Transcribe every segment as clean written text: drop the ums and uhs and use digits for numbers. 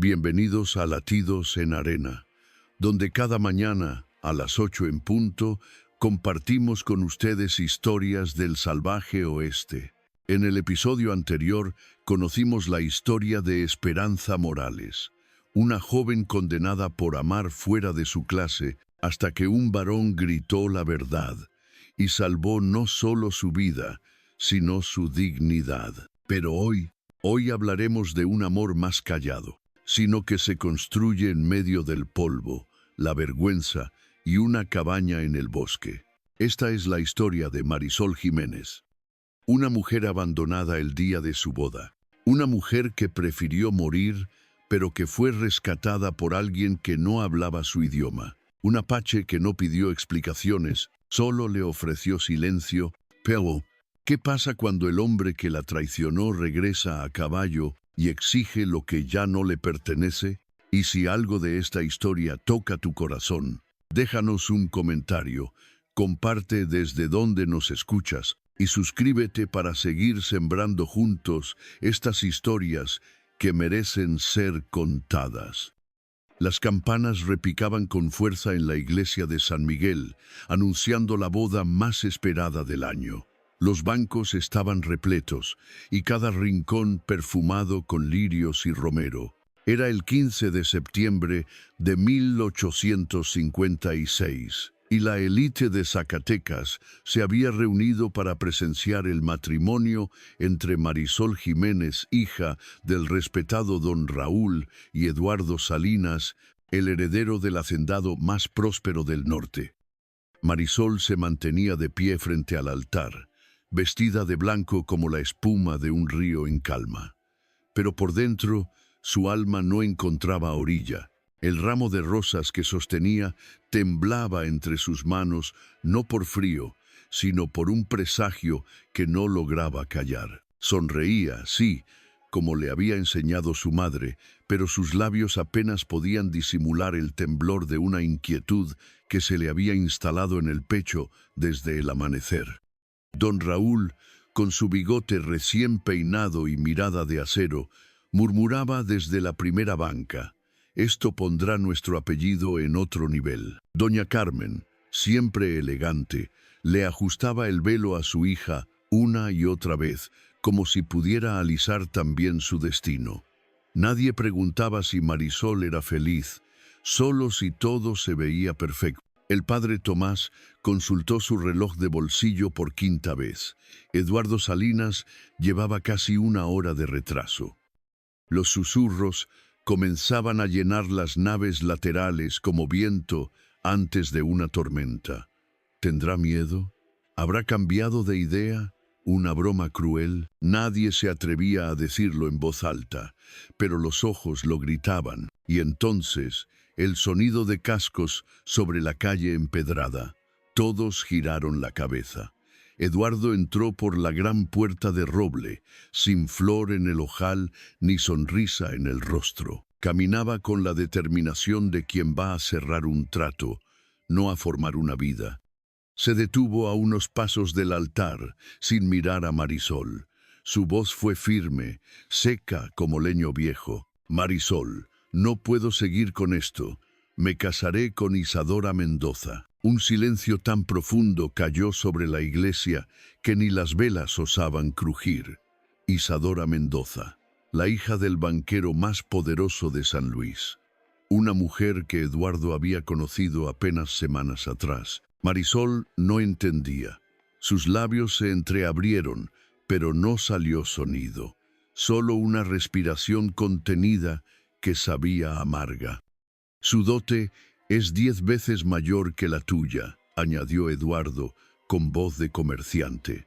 Bienvenidos a Latidos en Arena, donde cada mañana, a las 8 en punto, compartimos con ustedes historias del salvaje oeste. En el episodio anterior, conocimos la historia de Esperanza Morales, una joven condenada por amar fuera de su clase hasta que un varón gritó la verdad y salvó no solo su vida, sino su dignidad. Pero hoy hablaremos de un amor más callado, sino que se construye en medio del polvo, la vergüenza y una cabaña en el bosque. Esta es la historia de Marisol Jiménez, una mujer abandonada el día de su boda, una mujer que prefirió morir, pero que fue rescatada por alguien que no hablaba su idioma, un apache que no pidió explicaciones, solo le ofreció silencio. Pero, ¿qué pasa cuando el hombre que la traicionó regresa a caballo y exige lo que ya no le pertenece? Y si algo de esta historia toca tu corazón, déjanos un comentario, comparte desde donde nos escuchas y suscríbete para seguir sembrando juntos estas historias que merecen ser contadas. Las campanas repicaban con fuerza en la iglesia de San Miguel, anunciando la boda más esperada del año. Los bancos estaban repletos y cada rincón perfumado con lirios y romero. Era el 15 de septiembre de 1856 y la élite de Zacatecas se había reunido para presenciar el matrimonio entre Marisol Jiménez, hija del respetado don Raúl, y Eduardo Salinas, el heredero del hacendado más próspero del norte. Marisol se mantenía de pie frente al altar, vestida de blanco como la espuma de un río en calma. Pero por dentro, su alma no encontraba orilla. El ramo de rosas que sostenía temblaba entre sus manos, no por frío, sino por un presagio que no lograba callar. Sonreía, sí, como le había enseñado su madre, pero sus labios apenas podían disimular el temblor de una inquietud que se le había instalado en el pecho desde el amanecer. Don Raúl, con su bigote recién peinado y mirada de acero, murmuraba desde la primera banca: «Esto pondrá nuestro apellido en otro nivel». Doña Carmen, siempre elegante, le ajustaba el velo a su hija una y otra vez, como si pudiera alisar también su destino. Nadie preguntaba si Marisol era feliz, solo si todo se veía perfecto. El padre Tomás consultó su reloj de bolsillo por quinta vez. Eduardo Salinas llevaba casi una hora de retraso. Los susurros comenzaban a llenar las naves laterales como viento antes de una tormenta. ¿Tendrá miedo? ¿Habrá cambiado de idea? ¿Una broma cruel? Nadie se atrevía a decirlo en voz alta, pero los ojos lo gritaban, y entonces el sonido de cascos sobre la calle empedrada. Todos giraron la cabeza. Eduardo entró por la gran puerta de roble, sin flor en el ojal ni sonrisa en el rostro. Caminaba con la determinación de quien va a cerrar un trato, no a formar una vida. Se detuvo a unos pasos del altar, sin mirar a Marisol. Su voz fue firme, seca como leño viejo. «Marisol, no puedo seguir con esto. Me casaré con Isadora Mendoza». Un silencio tan profundo cayó sobre la iglesia que ni las velas osaban crujir. Isadora Mendoza, la hija del banquero más poderoso de San Luis. Una mujer que Eduardo había conocido apenas semanas atrás. Marisol no entendía. Sus labios se entreabrieron, pero no salió sonido. Solo una respiración contenida que sabía amarga. «Su dote es 10 veces mayor que la tuya», añadió Eduardo con voz de comerciante.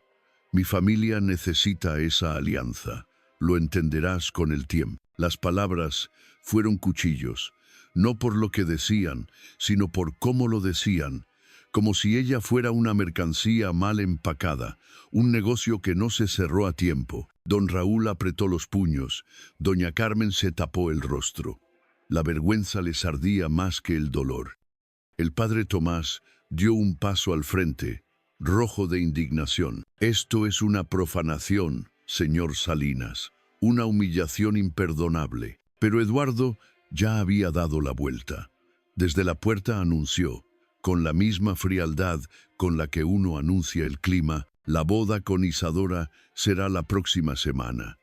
«Mi familia necesita esa alianza. Lo entenderás con el tiempo». Las palabras fueron cuchillos, no por lo que decían, sino por cómo lo decían, como si ella fuera una mercancía mal empacada, un negocio que no se cerró a tiempo. Don Raúl apretó los puños, doña Carmen se tapó el rostro. La vergüenza les ardía más que el dolor. El padre Tomás dio un paso al frente, rojo de indignación. «Esto es una profanación, señor Salinas, una humillación imperdonable. Pero Eduardo ya había dado la vuelta. Desde la puerta anunció, con la misma frialdad con la que uno anuncia el clima, la boda con Isadora será la próxima semana.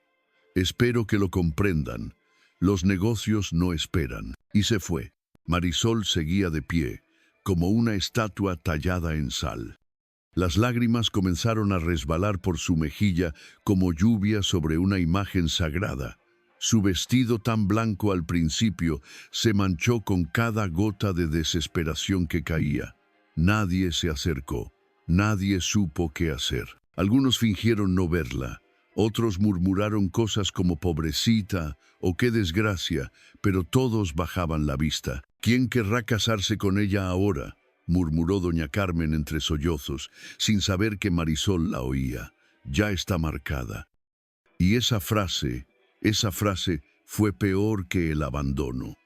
Espero que lo comprendan. Los negocios no esperan. Y se fue. Marisol seguía de pie, como una estatua tallada en sal. Las lágrimas comenzaron a resbalar por su mejilla como lluvia sobre una imagen sagrada. Su vestido tan blanco al principio se manchó con cada gota de desesperación que caía. Nadie se acercó. Nadie supo qué hacer. Algunos fingieron no verla. Otros murmuraron cosas como pobrecita o qué desgracia, pero todos bajaban la vista. ¿Quién querrá casarse con ella ahora?, murmuró doña Carmen entre sollozos, sin saber que Marisol la oía. Ya está marcada. Y esa frase fue peor que el abandono,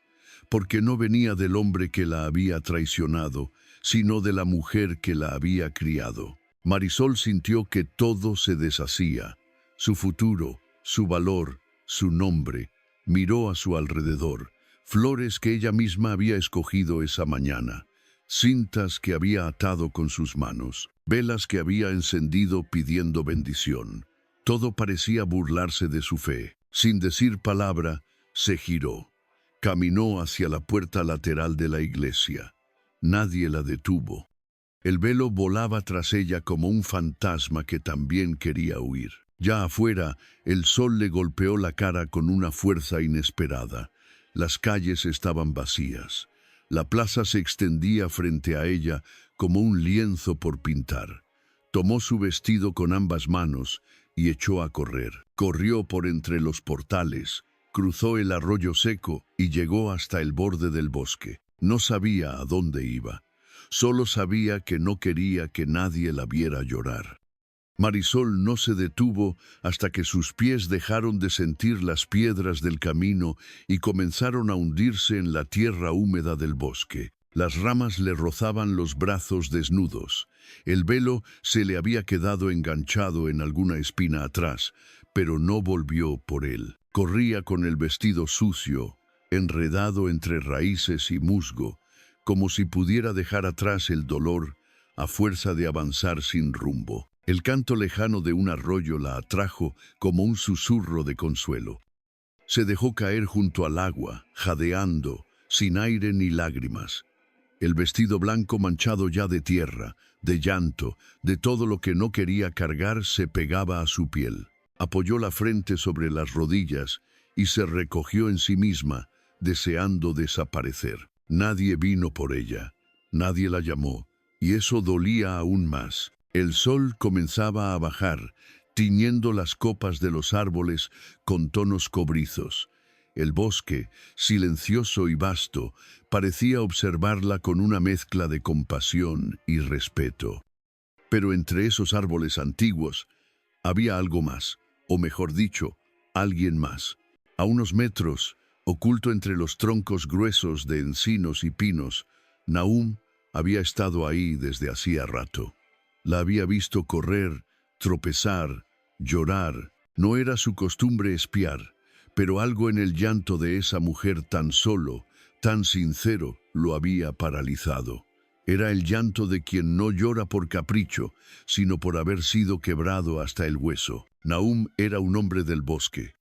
porque no venía del hombre que la había traicionado, sino de la mujer que la había criado. Marisol sintió que todo se deshacía. Su futuro, su valor, su nombre. Miró a su alrededor. Flores que ella misma había escogido esa mañana. Cintas que había atado con sus manos. Velas que había encendido pidiendo bendición. Todo parecía burlarse de su fe. Sin decir palabra, se giró. Caminó hacia la puerta lateral de la iglesia. Nadie la detuvo. El velo volaba tras ella como un fantasma que también quería huir. Ya afuera, el sol le golpeó la cara con una fuerza inesperada. Las calles estaban vacías. La plaza se extendía frente a ella como un lienzo por pintar. Tomó su vestido con ambas manos y echó a correr. Corrió por entre los portales, cruzó el arroyo seco y llegó hasta el borde del bosque. No sabía a dónde iba. Solo sabía que no quería que nadie la viera llorar. Marisol no se detuvo hasta que sus pies dejaron de sentir las piedras del camino y comenzaron a hundirse en la tierra húmeda del bosque. Las ramas le rozaban los brazos desnudos. El velo se le había quedado enganchado en alguna espina atrás, pero no volvió por él. Corría con el vestido sucio, enredado entre raíces y musgo, como si pudiera dejar atrás el dolor a fuerza de avanzar sin rumbo. El canto lejano de un arroyo la atrajo como un susurro de consuelo. Se dejó caer junto al agua, jadeando, sin aire ni lágrimas. El vestido blanco manchado ya de tierra, de llanto, de todo lo que no quería cargar, se pegaba a su piel. Apoyó la frente sobre las rodillas y se recogió en sí misma, deseando desaparecer. Nadie vino por ella, nadie la llamó, y eso dolía aún más. El sol comenzaba a bajar, tiñendo las copas de los árboles con tonos cobrizos. El bosque, silencioso y vasto, parecía observarla con una mezcla de compasión y respeto. Pero entre esos árboles antiguos había algo más, o mejor dicho, alguien más. A unos metros, oculto entre los troncos gruesos de encinos y pinos, Nahum había estado ahí desde hacía rato. La había visto correr, tropezar, llorar. No era su costumbre espiar, pero algo en el llanto de esa mujer tan solo, tan sincero, lo había paralizado. Era el llanto de quien no llora por capricho, sino por haber sido quebrado hasta el hueso. Nahum era un hombre del bosque.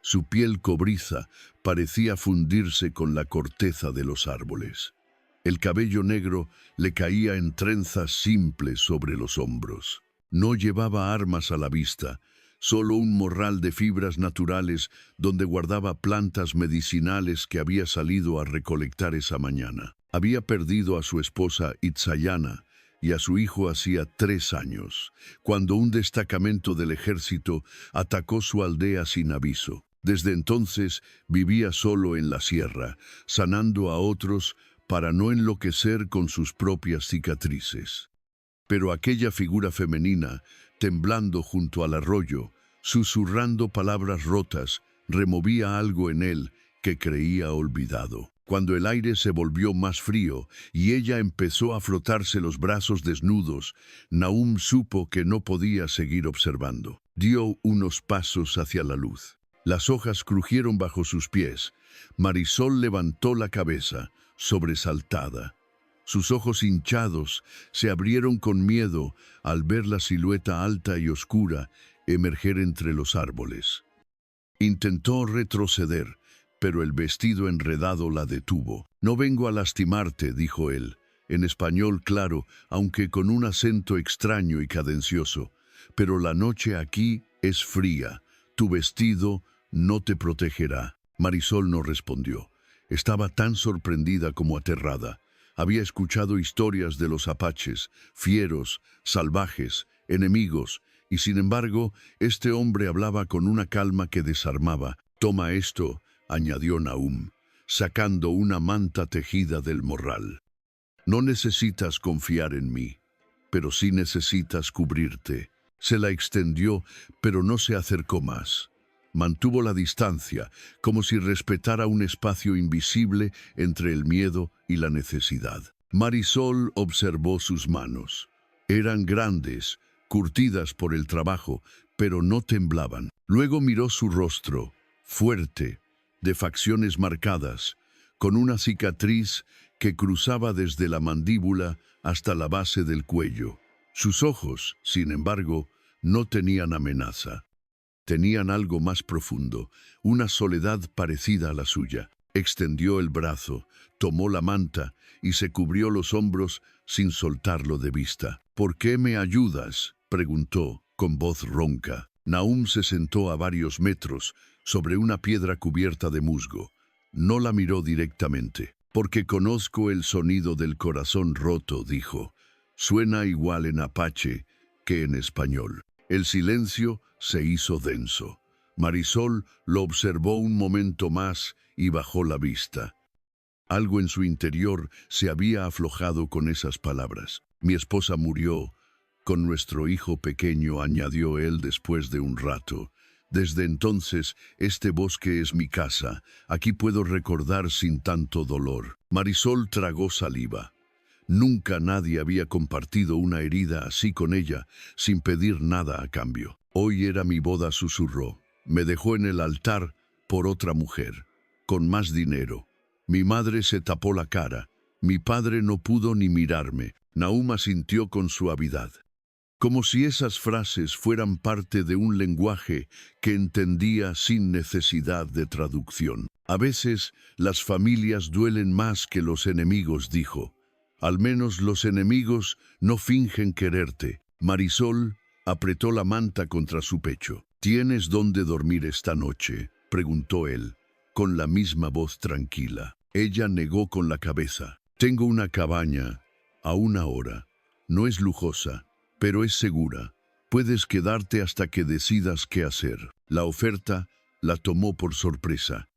Su piel cobriza parecía fundirse con la corteza de los árboles. El cabello negro le caía en trenzas simples sobre los hombros. No llevaba armas a la vista, solo un morral de fibras naturales donde guardaba plantas medicinales que había salido a recolectar esa mañana. Había perdido a su esposa Itzayana y a su hijo hacía 3 años, cuando un destacamento del ejército atacó su aldea sin aviso. Desde entonces vivía solo en la sierra, sanando a otros para no enloquecer con sus propias cicatrices. Pero aquella figura femenina, temblando junto al arroyo, susurrando palabras rotas, removía algo en él que creía olvidado. Cuando el aire se volvió más frío y ella empezó a frotarse los brazos desnudos, Nahum supo que no podía seguir observando. Dio unos pasos hacia la luz. Las hojas crujieron bajo sus pies. Marisol levantó la cabeza, sobresaltada. Sus ojos hinchados se abrieron con miedo al ver la silueta alta y oscura emerger entre los árboles. Intentó retroceder, pero el vestido enredado la detuvo. «No vengo a lastimarte», dijo él, en español claro, aunque con un acento extraño y cadencioso. «Pero la noche aquí es fría. Tu vestido no te protegerá». Marisol no respondió. Estaba tan sorprendida como aterrada. Había escuchado historias de los apaches, fieros, salvajes, enemigos, y sin embargo, este hombre hablaba con una calma que desarmaba. «Toma esto», añadió Nahum, sacando una manta tejida del morral. «No necesitas confiar en mí, pero sí necesitas cubrirte». Se la extendió, pero no se acercó más. Mantuvo la distancia, como si respetara un espacio invisible entre el miedo y la necesidad. Marisol observó sus manos. Eran grandes, curtidas por el trabajo, pero no temblaban. Luego miró su rostro, fuerte, de facciones marcadas, con una cicatriz que cruzaba desde la mandíbula hasta la base del cuello. Sus ojos, sin embargo, no tenían amenaza. Tenían algo más profundo, una soledad parecida a la suya. Extendió el brazo, tomó la manta y se cubrió los hombros sin soltarlo de vista. «¿Por qué me ayudas?», preguntó, con voz ronca. Nahum se sentó a varios metros, sobre una piedra cubierta de musgo. No la miró directamente. «Porque conozco el sonido del corazón roto», dijo. «Suena igual en apache que en español». El silencio se hizo denso. Marisol lo observó un momento más y bajó la vista. Algo en su interior se había aflojado con esas palabras. «Mi esposa murió con nuestro hijo pequeño», añadió él después de un rato. «Desde entonces, este bosque es mi casa. Aquí puedo recordar sin tanto dolor». Marisol tragó saliva. Nunca nadie había compartido una herida así con ella, sin pedir nada a cambio. «Hoy era mi boda», susurró. «Me dejó en el altar por otra mujer, con más dinero. Mi madre se tapó la cara. Mi padre no pudo ni mirarme». Nahum asintió con suavidad, como si esas frases fueran parte de un lenguaje que entendía sin necesidad de traducción. «A veces las familias duelen más que los enemigos», dijo. «Al menos los enemigos no fingen quererte». Marisol apretó la manta contra su pecho. «¿Tienes dónde dormir esta noche?», preguntó él, con la misma voz tranquila. Ella negó con la cabeza. «Tengo una cabaña a 1 hora. No es lujosa, pero es segura. Puedes quedarte hasta que decidas qué hacer». La oferta la tomó por sorpresa.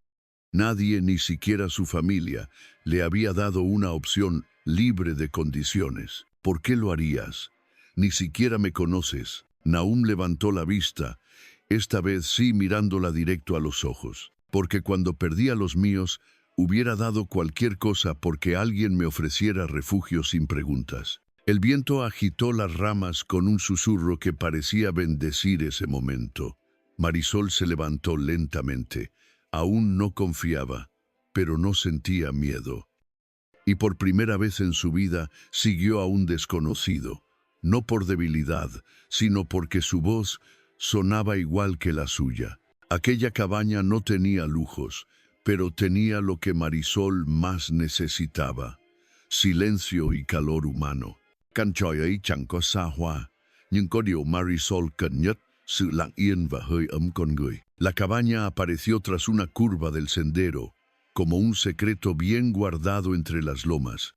Nadie, ni siquiera su familia, le había dado una opción libre de condiciones. «¿Por qué lo harías? Ni siquiera me conoces». Nahum levantó la vista, esta vez sí mirándola directo a los ojos. «Porque cuando perdí a los míos, hubiera dado cualquier cosa porque alguien me ofreciera refugio sin preguntas». El viento agitó las ramas con un susurro que parecía bendecir ese momento. Marisol se levantó lentamente. Aún no confiaba, pero no sentía miedo. Y por primera vez en su vida siguió a un desconocido, no por debilidad, sino porque su voz sonaba igual que la suya. Aquella cabaña no tenía lujos, pero tenía lo que Marisol más necesitaba: silencio y calor humano. «Căn tròi ấy chẳng có xa hoa, nhưng có điều Marisol cần nhất, sự lặng yên và hơi ấm con người». La cabaña apareció tras una curva del sendero, como un secreto bien guardado entre las lomas.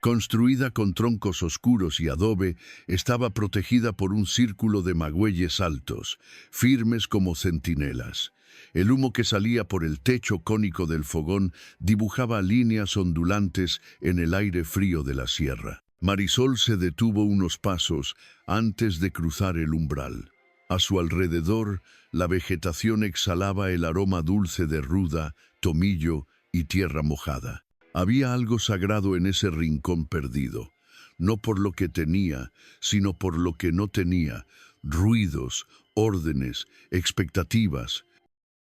Construida con troncos oscuros y adobe, estaba protegida por un círculo de magüeyes altos, firmes como centinelas. El humo que salía por el techo cónico del fogón dibujaba líneas ondulantes en el aire frío de la sierra. Marisol se detuvo unos pasos antes de cruzar el umbral. A su alrededor, la vegetación exhalaba el aroma dulce de ruda, tomillo y tierra mojada. Había algo sagrado en ese rincón perdido, no por lo que tenía, sino por lo que no tenía: ruidos, órdenes, expectativas.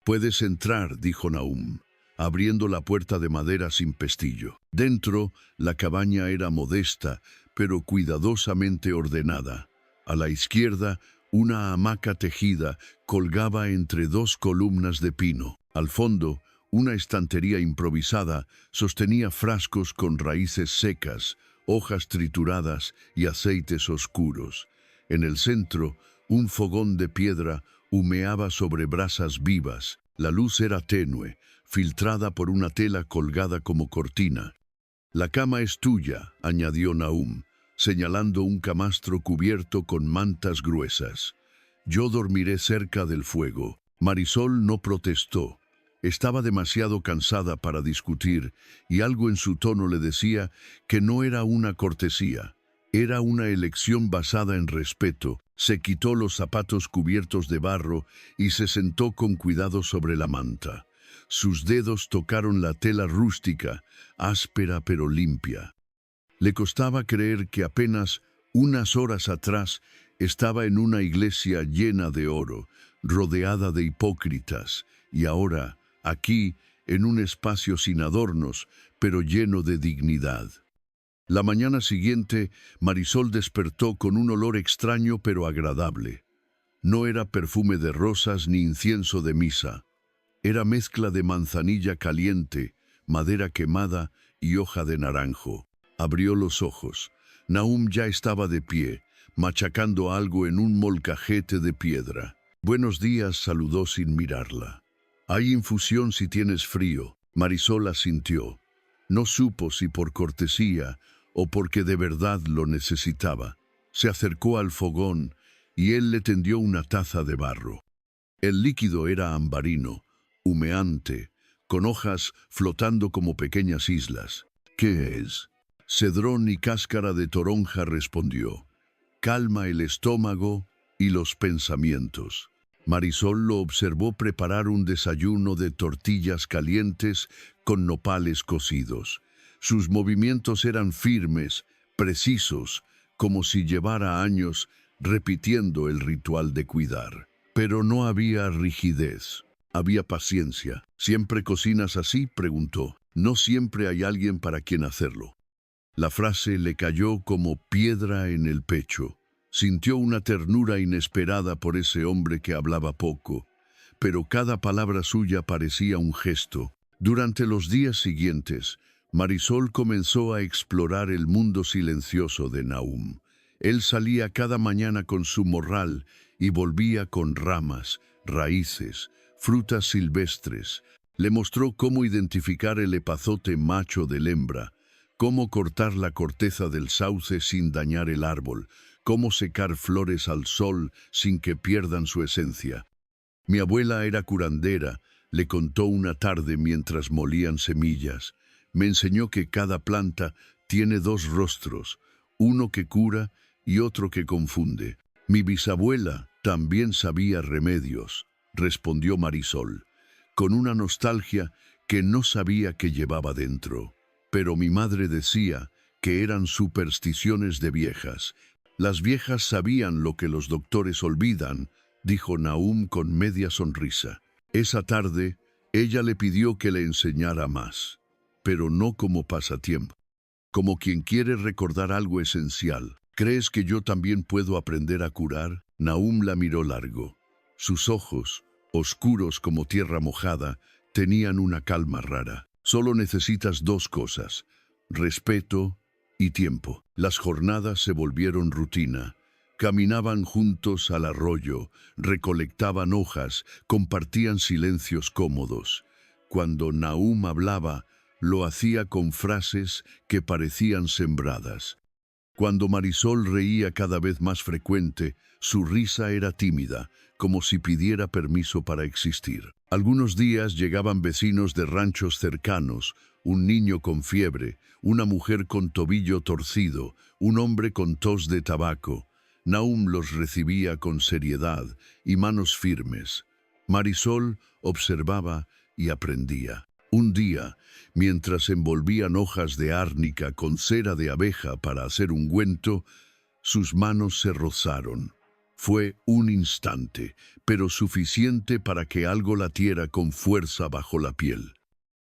«Puedes entrar», dijo Nahum, abriendo la puerta de madera sin pestillo. Dentro, la cabaña era modesta, pero cuidadosamente ordenada. A la izquierda, una hamaca tejida colgaba entre dos columnas de pino. Al fondo, una estantería improvisada sostenía frascos con raíces secas, hojas trituradas y aceites oscuros. En el centro, un fogón de piedra humeaba sobre brasas vivas. La luz era tenue, filtrada por una tela colgada como cortina. «La cama es tuya», añadió Nahum, señalando un camastro cubierto con mantas gruesas. «Yo dormiré cerca del fuego». Marisol no protestó. Estaba demasiado cansada para discutir, y algo en su tono le decía que no era una cortesía. Era una elección basada en respeto. Se quitó los zapatos cubiertos de barro y se sentó con cuidado sobre la manta. Sus dedos tocaron la tela rústica, áspera pero limpia. Le costaba creer que apenas unas horas atrás estaba en una iglesia llena de oro, rodeada de hipócritas, y ahora, aquí, en un espacio sin adornos, pero lleno de dignidad. La mañana siguiente, Marisol despertó con un olor extraño pero agradable. No era perfume de rosas ni incienso de misa. Era mezcla de manzanilla caliente, madera quemada y hoja de naranjo. Abrió los ojos. Nahum ya estaba de pie, machacando algo en un molcajete de piedra. «Buenos días», saludó sin mirarla. «Hay infusión si tienes frío». Marisol asintió. No supo si por cortesía o porque de verdad lo necesitaba. Se acercó al fogón y él le tendió una taza de barro. El líquido era ambarino, humeante, con hojas flotando como pequeñas islas. «¿Qué es?» «Cedrón y cáscara de toronja», respondió. «Calma el estómago y los pensamientos». Marisol lo observó preparar un desayuno de tortillas calientes con nopales cocidos. Sus movimientos eran firmes, precisos, como si llevara años repitiendo el ritual de cuidar. Pero no había rigidez, había paciencia. «¿Siempre cocinas así?», preguntó. «No siempre hay alguien para quien hacerlo». La frase le cayó como piedra en el pecho. Sintió una ternura inesperada por ese hombre que hablaba poco, pero cada palabra suya parecía un gesto. Durante los días siguientes, Marisol comenzó a explorar el mundo silencioso de Nahum. Él salía cada mañana con su morral y volvía con ramas, raíces, frutas silvestres. Le mostró cómo identificar el epazote macho del hembra, cómo cortar la corteza del sauce sin dañar el árbol, cómo secar flores al sol sin que pierdan su esencia. «Mi abuela era curandera», le contó una tarde mientras molían semillas. «Me enseñó que cada planta tiene dos rostros, uno que cura y otro que confunde». «Mi bisabuela también sabía remedios», respondió Marisol, con una nostalgia que no sabía que llevaba dentro. «Pero mi madre decía que eran supersticiones de viejas». «Las viejas sabían lo que los doctores olvidan», dijo Nahum con media sonrisa. Esa tarde, ella le pidió que le enseñara más, pero no como pasatiempo, como quien quiere recordar algo esencial. «¿Crees que yo también puedo aprender a curar?» Nahum la miró largo. Sus ojos, oscuros como tierra mojada, tenían una calma rara. «Solo necesitas dos cosas: respeto y tiempo». Las jornadas se volvieron rutina. Caminaban juntos al arroyo, recolectaban hojas, compartían silencios cómodos. Cuando Nahum hablaba, lo hacía con frases que parecían sembradas. Cuando Marisol reía cada vez más frecuente, su risa era tímida, como si pidiera permiso para existir. Algunos días llegaban vecinos de ranchos cercanos, un niño con fiebre, una mujer con tobillo torcido, un hombre con tos de tabaco. Nahum los recibía con seriedad y manos firmes. Marisol observaba y aprendía. Un día, mientras envolvían hojas de árnica con cera de abeja para hacer ungüento, sus manos se rozaron. Fue un instante, pero suficiente para que algo latiera con fuerza bajo la piel.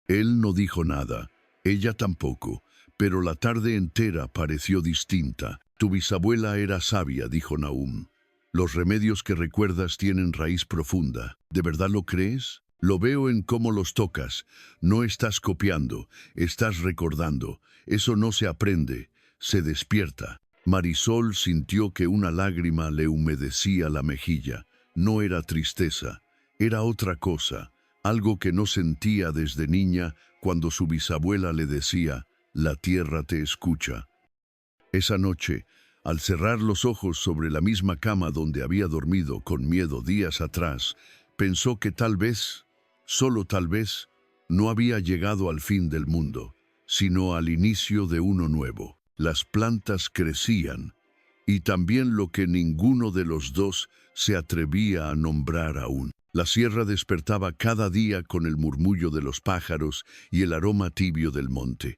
Él no dijo nada, ella tampoco, pero la tarde entera pareció distinta. Tu bisabuela era sabia, dijo Nahum. Los remedios que recuerdas tienen raíz profunda. ¿De verdad lo crees? Lo veo en cómo los tocas. No estás copiando, estás recordando. Eso no se aprende, se despierta. Marisol sintió que una lágrima le humedecía la mejilla. No era tristeza, era otra cosa, algo que no sentía desde niña cuando su bisabuela le decía, la tierra te escucha. Esa noche, al cerrar los ojos sobre la misma cama donde había dormido con miedo días atrás, pensó que tal vez, solo tal vez, no había llegado al fin del mundo, sino al inicio de uno nuevo. Las plantas crecían, y también lo que ninguno de los dos se atrevía a nombrar aún. La sierra despertaba cada día con el murmullo de los pájaros y el aroma tibio del monte.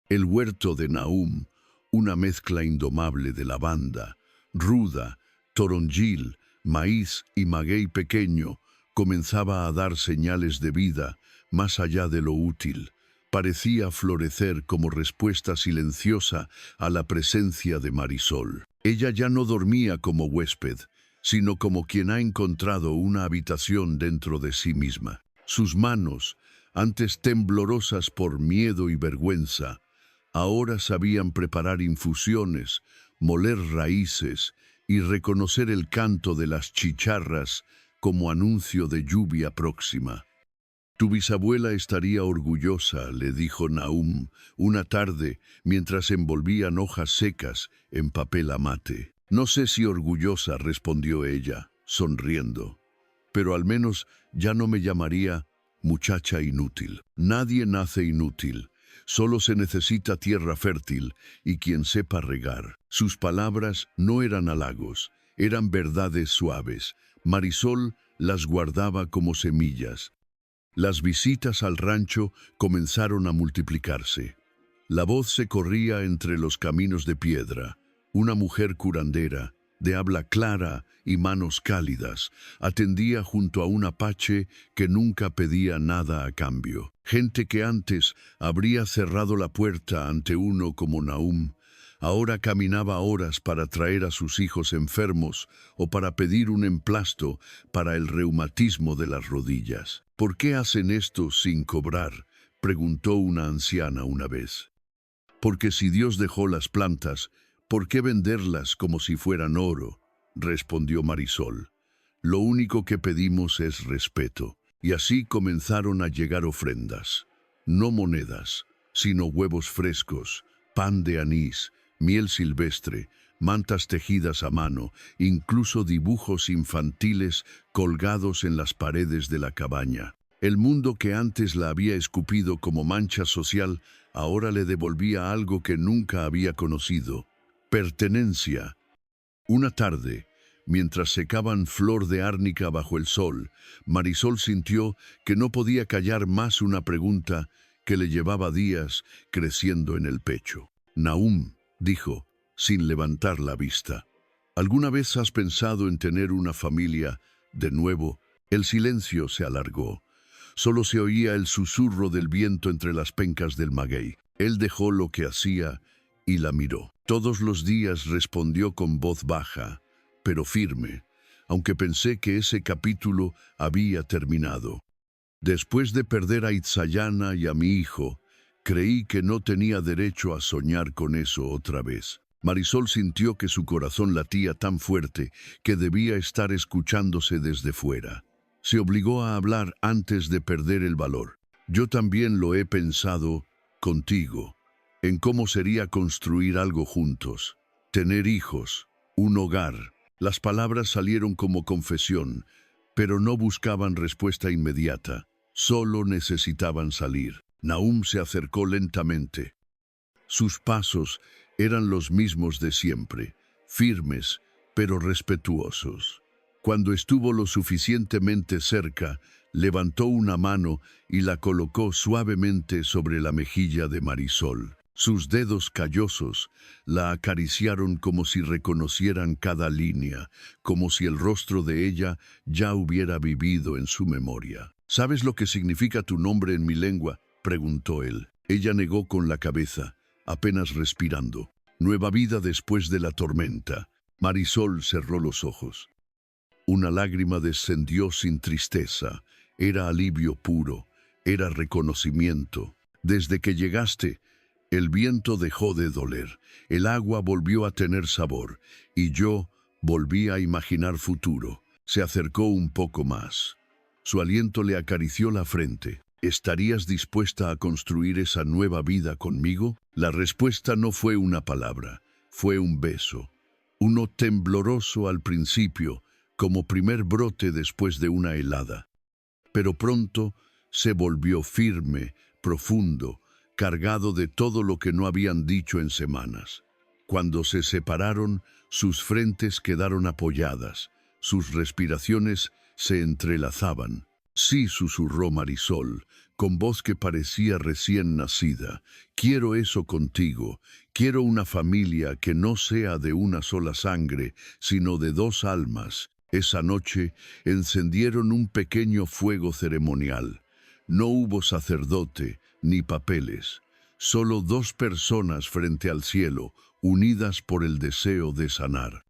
El huerto de Nahum, una mezcla indomable de lavanda, ruda, toronjil, maíz y maguey pequeño, comenzaba a dar señales de vida más allá de lo útil. Parecía florecer como respuesta silenciosa a la presencia de Marisol. Ella ya no dormía como huésped, sino como quien ha encontrado una habitación dentro de sí misma. Sus manos, antes temblorosas por miedo y vergüenza, ahora sabían preparar infusiones, moler raíces y reconocer el canto de las chicharras como anuncio de lluvia próxima. Tu bisabuela estaría orgullosa, le dijo Nahum una tarde mientras envolvían hojas secas en papel amate. No sé si orgullosa, respondió ella, sonriendo, pero al menos ya no me llamaría muchacha inútil. Nadie nace inútil, solo se necesita tierra fértil y quien sepa regar. Sus palabras no eran halagos, eran verdades suaves. Marisol las guardaba como semillas. Las visitas al rancho comenzaron a multiplicarse. La voz se corría entre los caminos de piedra. Una mujer curandera, de habla clara y manos cálidas, atendía junto a un apache que nunca pedía nada a cambio. Gente que antes habría cerrado la puerta ante uno como Nahum, ahora caminaba horas para traer a sus hijos enfermos o para pedir un emplasto para el reumatismo de las rodillas. ¿Por qué hacen esto sin cobrar?, preguntó una anciana una vez. Porque si Dios dejó las plantas, ¿por qué venderlas como si fueran oro?, respondió Marisol. Lo único que pedimos es respeto. Y así comenzaron a llegar ofrendas. No monedas, sino huevos frescos, pan de anís, miel silvestre, mantas tejidas a mano, incluso dibujos infantiles colgados en las paredes de la cabaña. El mundo que antes la había escupido como mancha social, ahora le devolvía algo que nunca había conocido: pertenencia. Una tarde, mientras secaban flor de árnica bajo el sol, Marisol sintió que no podía callar más una pregunta que le llevaba días creciendo en el pecho. Nahum, dijo, sin levantar la vista, ¿alguna vez has pensado en tener una familia de nuevo? El silencio se alargó. Solo se oía el susurro del viento entre las pencas del maguey. Él dejó lo que hacía y la miró. Todos los días, respondió con voz baja, pero firme, aunque pensé que ese capítulo había terminado. Después de perder a Itzayana y a mi hijo, creí que no tenía derecho a soñar con eso otra vez. Marisol sintió que su corazón latía tan fuerte que debía estar escuchándose desde fuera. Se obligó a hablar antes de perder el valor. Yo también lo he pensado contigo, en cómo sería construir algo juntos, tener hijos, un hogar. Las palabras salieron como confesión, pero no buscaban respuesta inmediata, solo necesitaban salir. Nahum se acercó lentamente. Sus pasos eran los mismos de siempre, firmes pero respetuosos. Cuando estuvo lo suficientemente cerca, levantó una mano y la colocó suavemente sobre la mejilla de Marisol. Sus dedos callosos la acariciaron como si reconocieran cada línea, como si el rostro de ella ya hubiera vivido en su memoria. ¿Sabes lo que significa tu nombre en mi lengua?, preguntó él. Ella negó con la cabeza, apenas respirando. Nueva vida después de la tormenta. Marisol cerró los ojos. Una lágrima descendió sin tristeza. Era alivio puro, era reconocimiento. Desde que llegaste, el viento dejó de doler, el agua volvió a tener sabor, y yo volví a imaginar futuro. Se acercó un poco más. Su aliento le acarició la frente. ¿Estarías dispuesta a construir esa nueva vida conmigo? La respuesta no fue una palabra, fue un beso. Uno tembloroso al principio, como primer brote después de una helada. Pero pronto se volvió firme, profundo, cargado de todo lo que no habían dicho en semanas. Cuando se separaron, sus frentes quedaron apoyadas, sus respiraciones se entrelazaban. Sí, susurró Marisol, con voz que parecía recién nacida. Quiero eso contigo. Quiero una familia que no sea de una sola sangre, sino de dos almas. Esa noche encendieron un pequeño fuego ceremonial. No hubo sacerdote ni papeles, solo dos personas frente al cielo, unidas por el deseo de sanar.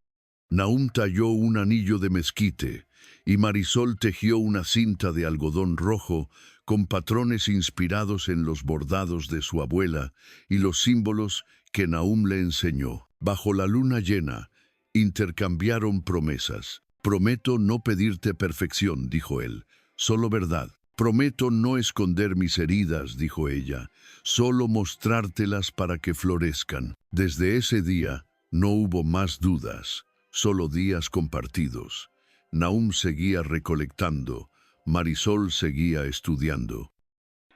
Nahum talló un anillo de mezquite y Marisol tejió una cinta de algodón rojo con patrones inspirados en los bordados de su abuela y los símbolos que Nahum le enseñó. Bajo la luna llena, intercambiaron promesas. Prometo no pedirte perfección, dijo él, solo verdad. Prometo no esconder mis heridas, dijo ella, solo mostrártelas para que florezcan. Desde ese día no hubo más dudas, solo días compartidos. Nahum seguía recolectando, Marisol seguía estudiando.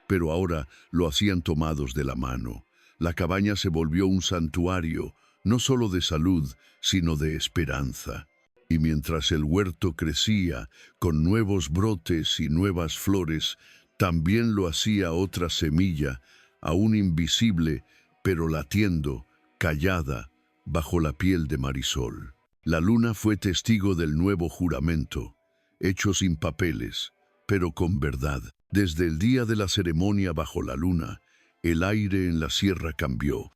Pero ahora lo hacían tomados de la mano. La cabaña se volvió un santuario, no solo de salud, sino de esperanza. Y mientras el huerto crecía, con nuevos brotes y nuevas flores, también lo hacía otra semilla, aún invisible, pero latiendo, callada, bajo la piel de Marisol. La luna fue testigo del nuevo juramento, hecho sin papeles, pero con verdad. Desde el día de la ceremonia bajo la luna, el aire en la sierra cambió.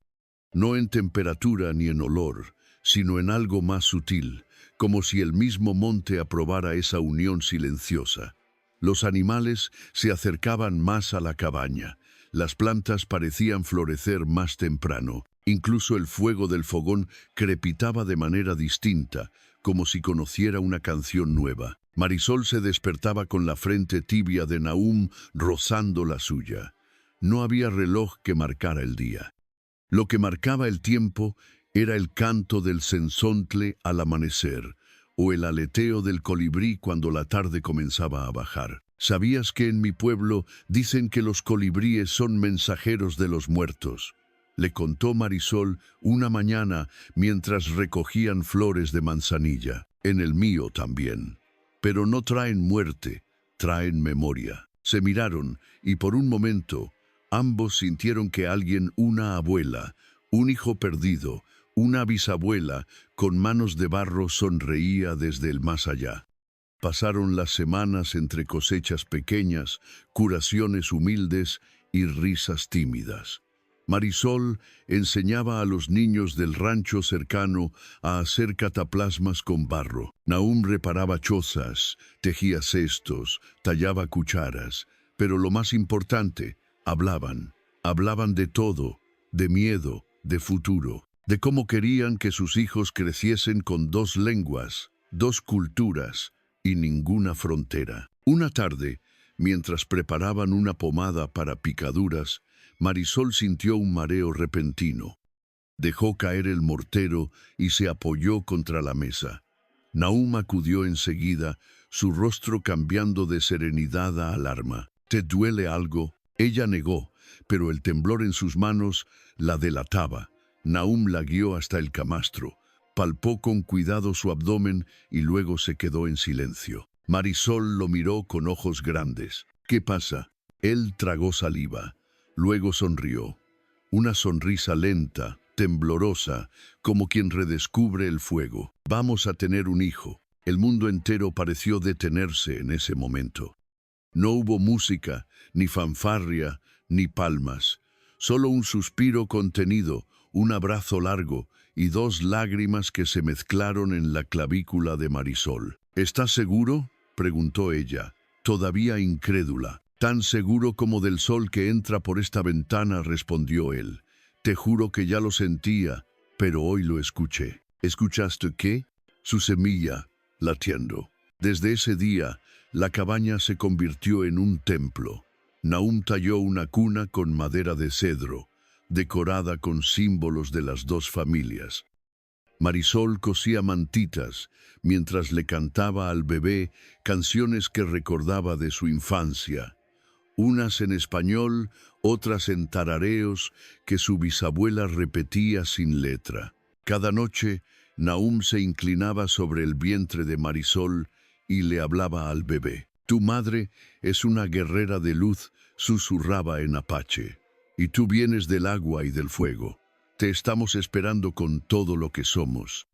No en temperatura ni en olor, sino en algo más sutil, como si el mismo monte aprobara esa unión silenciosa. Los animales se acercaban más a la cabaña, las plantas parecían florecer más temprano, incluso el fuego del fogón crepitaba de manera distinta, como si conociera una canción nueva. Marisol se despertaba con la frente tibia de Nahum rozando la suya. No había reloj que marcara el día. Lo que marcaba el tiempo era el canto del cenzontle al amanecer, o el aleteo del colibrí cuando la tarde comenzaba a bajar. ¿Sabías que en mi pueblo dicen que los colibríes son mensajeros de los muertos?, le contó Marisol una mañana mientras recogían flores de manzanilla. En el mío también. Pero no traen muerte, traen memoria. Se miraron y por un momento ambos sintieron que alguien, una abuela, un hijo perdido, una bisabuela con manos de barro sonreía desde el más allá. Pasaron las semanas entre cosechas pequeñas, curaciones humildes y risas tímidas. Marisol enseñaba a los niños del rancho cercano a hacer cataplasmas con barro. Nahum reparaba chozas, tejía cestos, tallaba cucharas, pero lo más importante, hablaban de todo, de miedo, de futuro, de cómo querían que sus hijos creciesen con dos lenguas, dos culturas y ninguna frontera. Una tarde, mientras preparaban una pomada para picaduras, Marisol sintió un mareo repentino. Dejó caer el mortero y se apoyó contra la mesa. Nahum acudió enseguida, su rostro cambiando de serenidad a alarma. ¿Te duele algo? Ella negó, pero el temblor en sus manos la delataba. Nahum la guió hasta el camastro, palpó con cuidado su abdomen y luego se quedó en silencio. Marisol lo miró con ojos grandes. ¿Qué pasa? Él tragó saliva. Luego sonrió. una sonrisa lenta, temblorosa, como quien redescubre el fuego. Vamos a tener un hijo. El mundo entero pareció detenerse en ese momento. No hubo música, ni fanfarria, ni palmas. Solo un suspiro contenido, un abrazo largo y dos lágrimas que se mezclaron en la clavícula de Marisol. ¿Estás seguro?, preguntó ella, todavía incrédula. Tan seguro como del sol que entra por esta ventana, respondió él. Te juro que ya lo sentía, pero hoy lo escuché. ¿Escuchaste qué? Su semilla, latiendo. Desde ese día, la cabaña se convirtió en un templo. Nahum talló una cuna con madera de cedro, decorada con símbolos de las dos familias. Marisol cosía mantitas mientras le cantaba al bebé canciones que recordaba de su infancia, unas en español, otras en tarareos que su bisabuela repetía sin letra. Cada noche, Nahum se inclinaba sobre el vientre de Marisol y le hablaba al bebé. Tu madre es una guerrera de luz, susurraba en apache, y tú vienes del agua y del fuego. Te estamos esperando con todo lo que somos.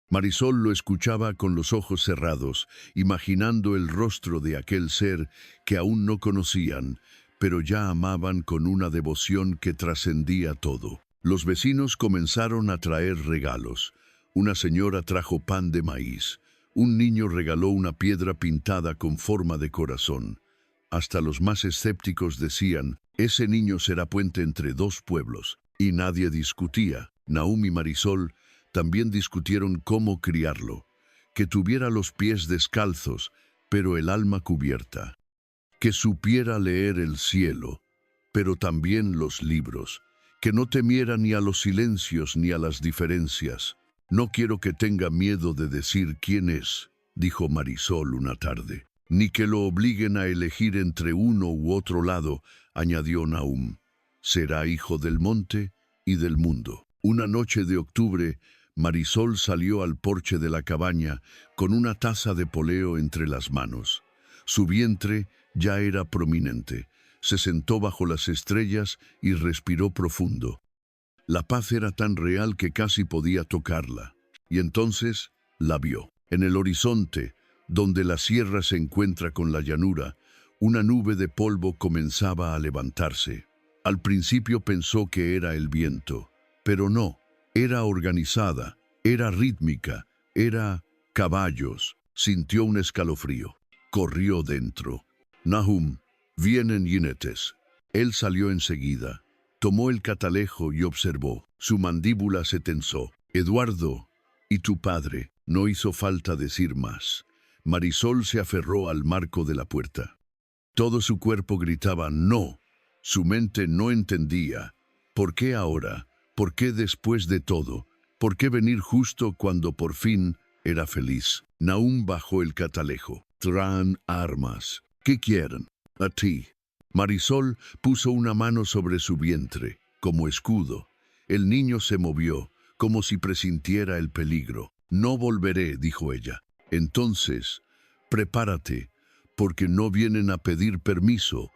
Marisol lo escuchaba con los ojos cerrados, imaginando el rostro de aquel ser que aún no conocían, pero ya amaban con una devoción que trascendía todo. Los vecinos comenzaron a traer regalos. Una señora trajo pan de maíz. Un niño regaló una piedra pintada con forma de corazón. Hasta los más escépticos decían, ese niño será puente entre dos pueblos. Y nadie discutía. Nahum y Marisol también discutieron cómo criarlo. Que tuviera los pies descalzos, pero el alma cubierta. Que supiera leer el cielo, pero también los libros. Que no temiera ni a los silencios ni a las diferencias. No quiero que tenga miedo de decir quién es, dijo Marisol una tarde. Ni que lo obliguen a elegir entre uno u otro lado, añadió Nahum. Será hijo del monte y del mundo. Una noche de octubre, Marisol salió al porche de la cabaña con una taza de poleo entre las manos. Su vientre ya era prominente. Se sentó bajo las estrellas y respiró profundo. La paz era tan real que casi podía tocarla. Y entonces la vio. En el horizonte, donde la sierra se encuentra con la llanura, una nube de polvo comenzaba a levantarse. Al principio pensó que era el viento, pero no, era organizada, era rítmica, era caballos. Sintió un escalofrío. Corrió dentro. Nahum, vienen jinetes. Él salió enseguida. Tomó el catalejo y observó. Su mandíbula se tensó. Eduardo, ¿y tu padre? No hizo falta decir más. Marisol se aferró al marco de la puerta. Todo su cuerpo gritaba no. Su mente no entendía. ¿Por qué ahora? ¿Por qué después de todo? ¿Por qué venir justo cuando por fin era feliz? Nahum bajó el catalejo. Traen armas. ¿Qué quieren? A ti. Marisol puso una mano sobre su vientre, como escudo. El niño se movió, como si presintiera el peligro. No volveré, dijo ella. Entonces, prepárate, porque no vienen a pedir permiso.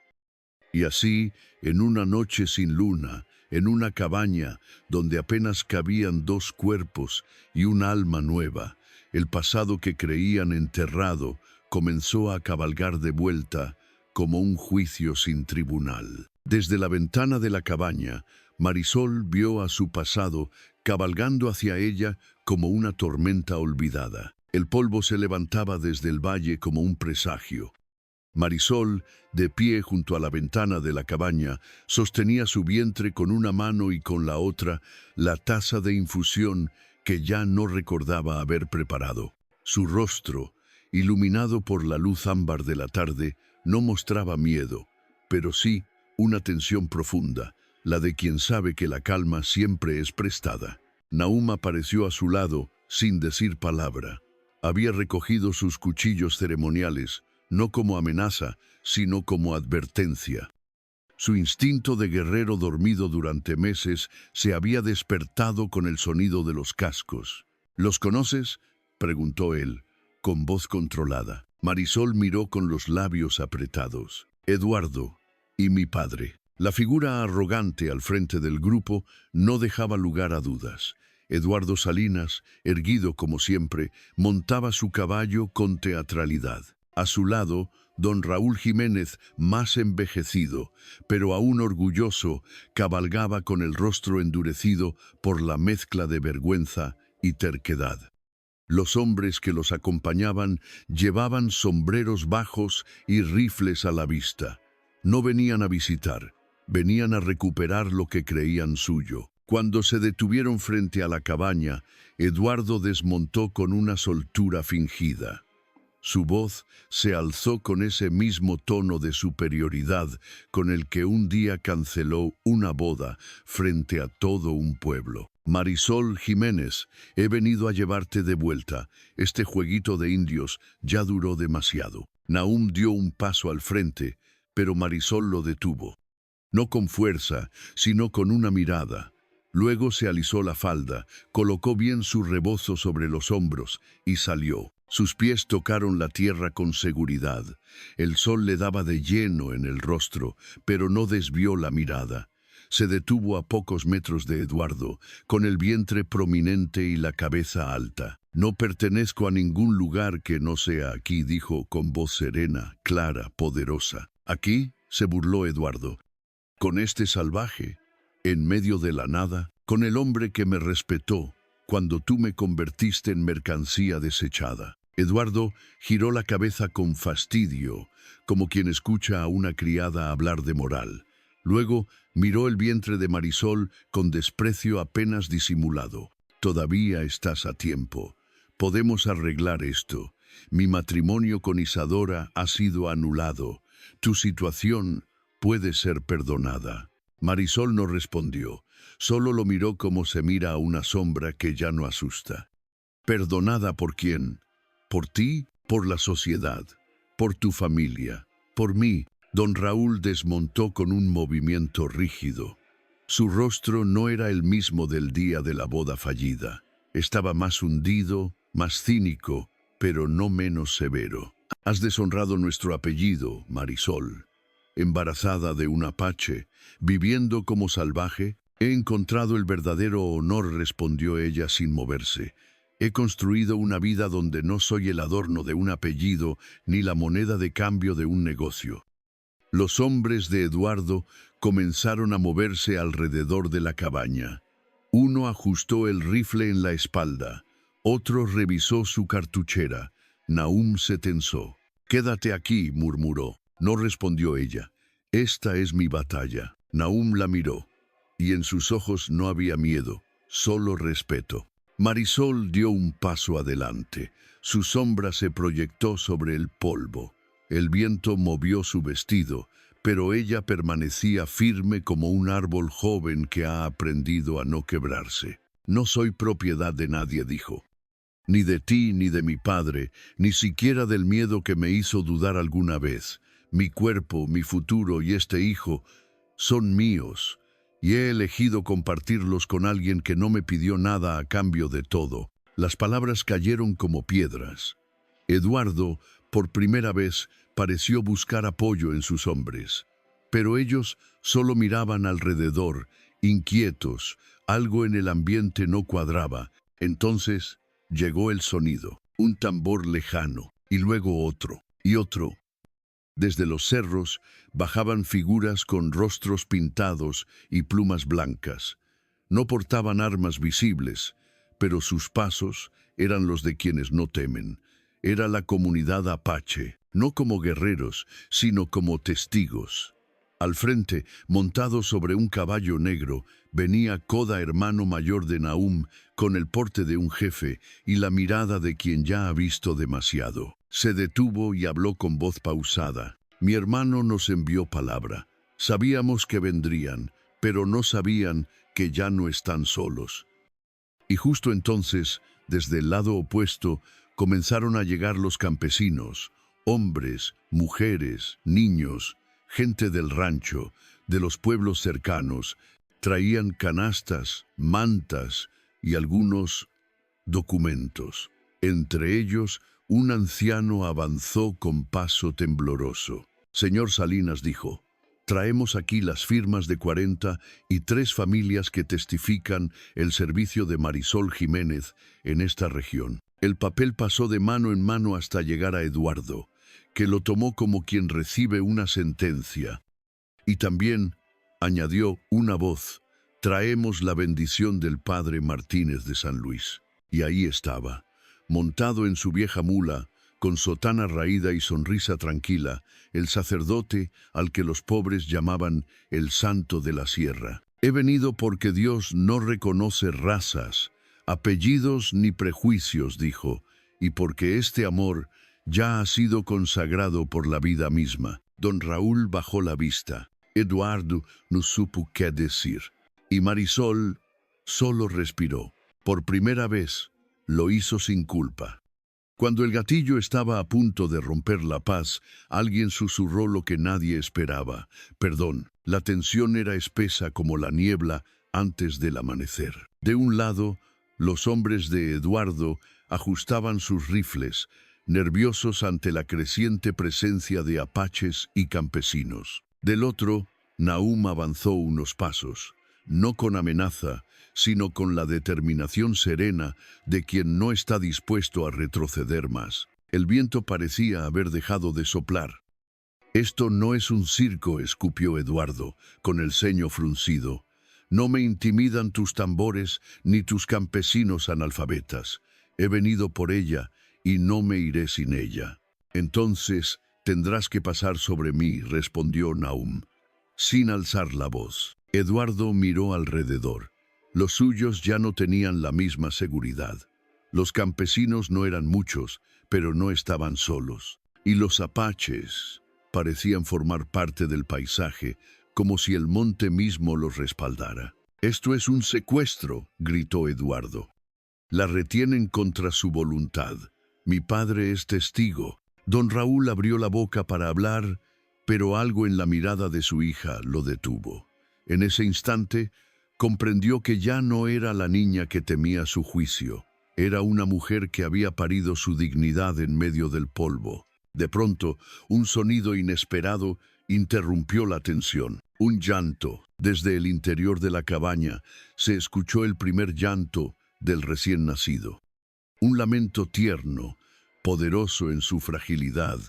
Y así, en una noche sin luna, en una cabaña donde apenas cabían dos cuerpos y un alma nueva, el pasado que creían enterrado comenzó a cabalgar de vuelta como un juicio sin tribunal. Desde la ventana de la cabaña, Marisol vio a su pasado cabalgando hacia ella como una tormenta olvidada. El polvo se levantaba desde el valle como un presagio. Marisol, de pie junto a la ventana de la cabaña, sostenía su vientre con una mano y con la otra la taza de infusión que ya no recordaba haber preparado. Su rostro, iluminado por la luz ámbar de la tarde, no mostraba miedo, pero sí una tensión profunda, la de quien sabe que la calma siempre es prestada. Nahum apareció a su lado, sin decir palabra. Había recogido sus cuchillos ceremoniales, no como amenaza, sino como advertencia. Su instinto de guerrero dormido durante meses se había despertado con el sonido de los cascos. ¿Los conoces?, preguntó él, con voz controlada. Marisol miró con los labios apretados. Eduardo y mi padre. La figura arrogante al frente del grupo no dejaba lugar a dudas. Eduardo Salinas, erguido como siempre, montaba su caballo con teatralidad. A su lado, don Raúl Jiménez, más envejecido, pero aún orgulloso, cabalgaba con el rostro endurecido por la mezcla de vergüenza y terquedad. Los hombres que los acompañaban llevaban sombreros bajos y rifles a la vista. No venían a visitar, venían a recuperar lo que creían suyo. Cuando se detuvieron frente a la cabaña, Eduardo desmontó con una soltura fingida. Su voz se alzó con ese mismo tono de superioridad con el que un día canceló una boda frente a todo un pueblo. Marisol Jiménez, he venido a llevarte de vuelta. Este jueguito de indios ya duró demasiado. Nahum dio un paso al frente, pero Marisol lo detuvo. No con fuerza, sino con una mirada. Luego se alisó la falda, colocó bien su rebozo sobre los hombros y salió. Sus pies tocaron la tierra con seguridad. El sol le daba de lleno en el rostro, pero no desvió la mirada. Se detuvo a pocos metros de Eduardo, con el vientre prominente y la cabeza alta. No pertenezco a ningún lugar que no sea aquí, dijo con voz serena, clara, poderosa. ¿Aquí? Se burló Eduardo. ¿Con este salvaje? En medio de la nada, con el hombre que me respetó, cuando tú me convertiste en mercancía desechada. Eduardo giró la cabeza con fastidio, como quien escucha a una criada hablar de moral. Luego miró el vientre de Marisol con desprecio apenas disimulado. Todavía estás a tiempo. Podemos arreglar esto. Mi matrimonio con Isadora ha sido anulado. Tu situación puede ser perdonada. Marisol no respondió. Solo lo miró como se mira a una sombra que ya no asusta. ¿Perdonada por quién? ¿Por ti? ¿Por la sociedad? ¿Por tu familia? ¿Por mí? Don Raúl desmontó con un movimiento rígido. Su rostro no era el mismo del día de la boda fallida. Estaba más hundido, más cínico, pero no menos severo. Has deshonrado nuestro apellido, Marisol. Embarazada de un apache, viviendo como salvaje, he encontrado el verdadero honor, respondió ella sin moverse. He construido una vida donde no soy el adorno de un apellido ni la moneda de cambio de un negocio. Los hombres de Eduardo comenzaron a moverse alrededor de la cabaña. Uno ajustó el rifle en la espalda, otro revisó su cartuchera. Nahum se tensó. «Quédate aquí», murmuró. No respondió ella. «Esta es mi batalla». Nahum la miró, y en sus ojos no había miedo, solo respeto. Marisol dio un paso adelante. Su sombra se proyectó sobre el polvo. El viento movió su vestido, pero ella permanecía firme como un árbol joven que ha aprendido a no quebrarse. «No soy propiedad de nadie», dijo. «Ni de ti, ni de mi padre, ni siquiera del miedo que me hizo dudar alguna vez. Mi cuerpo, mi futuro y este hijo son míos, y he elegido compartirlos con alguien que no me pidió nada a cambio de todo». Las palabras cayeron como piedras. Eduardo, por primera vez, pareció buscar apoyo en sus hombres. Pero ellos solo miraban alrededor, inquietos. Algo en el ambiente no cuadraba. Entonces llegó el sonido, un tambor lejano, y luego otro, y otro. Desde los cerros bajaban figuras con rostros pintados y plumas blancas. No portaban armas visibles, pero sus pasos eran los de quienes no temen. Era la comunidad apache, no como guerreros, sino como testigos. Al frente, montado sobre un caballo negro, venía Koda, hermano mayor de Nahum, con el porte de un jefe y la mirada de quien ya ha visto demasiado. Se detuvo y habló con voz pausada. «Mi hermano nos envió palabra. Sabíamos que vendrían, pero no sabían que ya no están solos». Y justo entonces, desde el lado opuesto, comenzaron a llegar los campesinos, hombres, mujeres, niños, gente del rancho, de los pueblos cercanos. Traían canastas, mantas y algunos documentos. Entre ellos, un anciano avanzó con paso tembloroso. «Señor Salinas», dijo, Traemos aquí las firmas de 43 familias que testifican el servicio de Marisol Jiménez en esta región. El papel pasó de mano en mano hasta llegar a Eduardo, que lo tomó como quien recibe una sentencia. Y también añadió una voz: traemos la bendición del padre Martínez de San Luis. Y ahí estaba, montado en su vieja mula, con sotana raída y sonrisa tranquila, el sacerdote al que los pobres llamaban el Santo de la Sierra. He venido porque Dios no reconoce razas, apellidos ni prejuicios, dijo, y porque este amor ya ha sido consagrado por la vida misma. Don Raúl bajó la vista. Eduardo no supo qué decir. Y Marisol solo respiró. Por primera vez lo hizo sin culpa. Cuando el gatillo estaba a punto de romper la paz, alguien susurró lo que nadie esperaba. Perdón. La tensión era espesa como la niebla antes del amanecer. De un lado, los hombres de Eduardo ajustaban sus rifles, nerviosos ante la creciente presencia de apaches y campesinos. Del otro, Nahum avanzó unos pasos, no con amenaza, sino con la determinación serena de quien no está dispuesto a retroceder más. El viento parecía haber dejado de soplar. Esto no es un circo, escupió Eduardo, con el ceño fruncido. No me intimidan tus tambores ni tus campesinos analfabetas. He venido por ella y no me iré sin ella. Entonces tendrás que pasar sobre mí, respondió Nahum, sin alzar la voz. Eduardo miró alrededor. Los suyos ya no tenían la misma seguridad. Los campesinos no eran muchos, pero no estaban solos. Y los apaches parecían formar parte del paisaje, como si el monte mismo los respaldara. «Esto es un secuestro», gritó Eduardo. «La retienen contra su voluntad. Mi padre es testigo». Don Raúl abrió la boca para hablar, pero algo en la mirada de su hija lo detuvo. En ese instante, comprendió que ya no era la niña que temía su juicio. Era una mujer que había parido su dignidad en medio del polvo. De pronto, un sonido inesperado interrumpió la tensión. Un llanto. Desde el interior de la cabaña se escuchó el primer llanto del recién nacido. Un lamento tierno, poderoso en su fragilidad,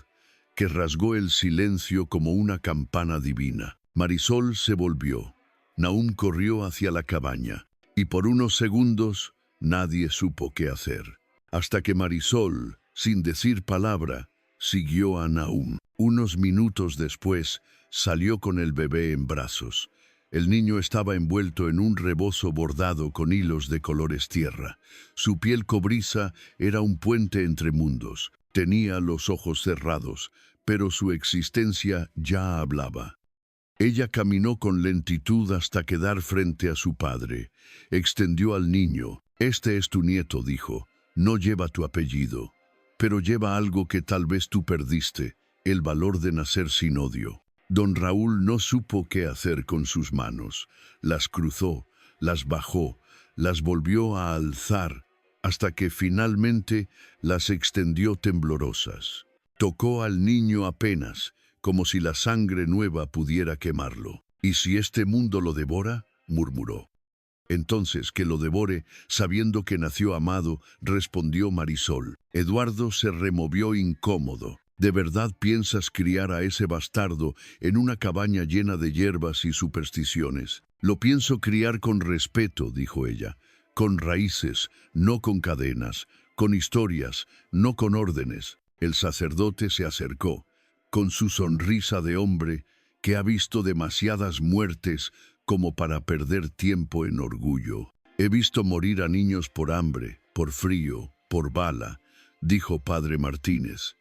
que rasgó el silencio como una campana divina. Marisol se volvió. Nahum corrió hacia la cabaña, y por unos segundos nadie supo qué hacer. Hasta que Marisol, sin decir palabra, siguió a Nahum. Unos minutos después, salió con el bebé en brazos. El niño estaba envuelto en un rebozo bordado con hilos de colores tierra. Su piel cobriza era un puente entre mundos. Tenía los ojos cerrados, pero su existencia ya hablaba. Ella caminó con lentitud hasta quedar frente a su padre. Extendió al niño. «Este es tu nieto», dijo. «No lleva tu apellido, pero lleva algo que tal vez tú perdiste, el valor de nacer sin odio». Don Raúl no supo qué hacer con sus manos. Las cruzó, las bajó, las volvió a alzar, hasta que finalmente las extendió temblorosas. Tocó al niño apenas, como si la sangre nueva pudiera quemarlo. «¿Y si este mundo lo devora?», murmuró. «Entonces que lo devore, sabiendo que nació amado», respondió Marisol. Eduardo se removió incómodo. «¿De verdad piensas criar a ese bastardo en una cabaña llena de hierbas y supersticiones?» «Lo pienso criar con respeto», dijo ella. «Con raíces, no con cadenas, con historias, no con órdenes». El sacerdote se acercó, con su sonrisa de hombre que ha visto demasiadas muertes como para perder tiempo en orgullo. «He visto morir a niños por hambre, por frío, por bala», dijo padre Martínez.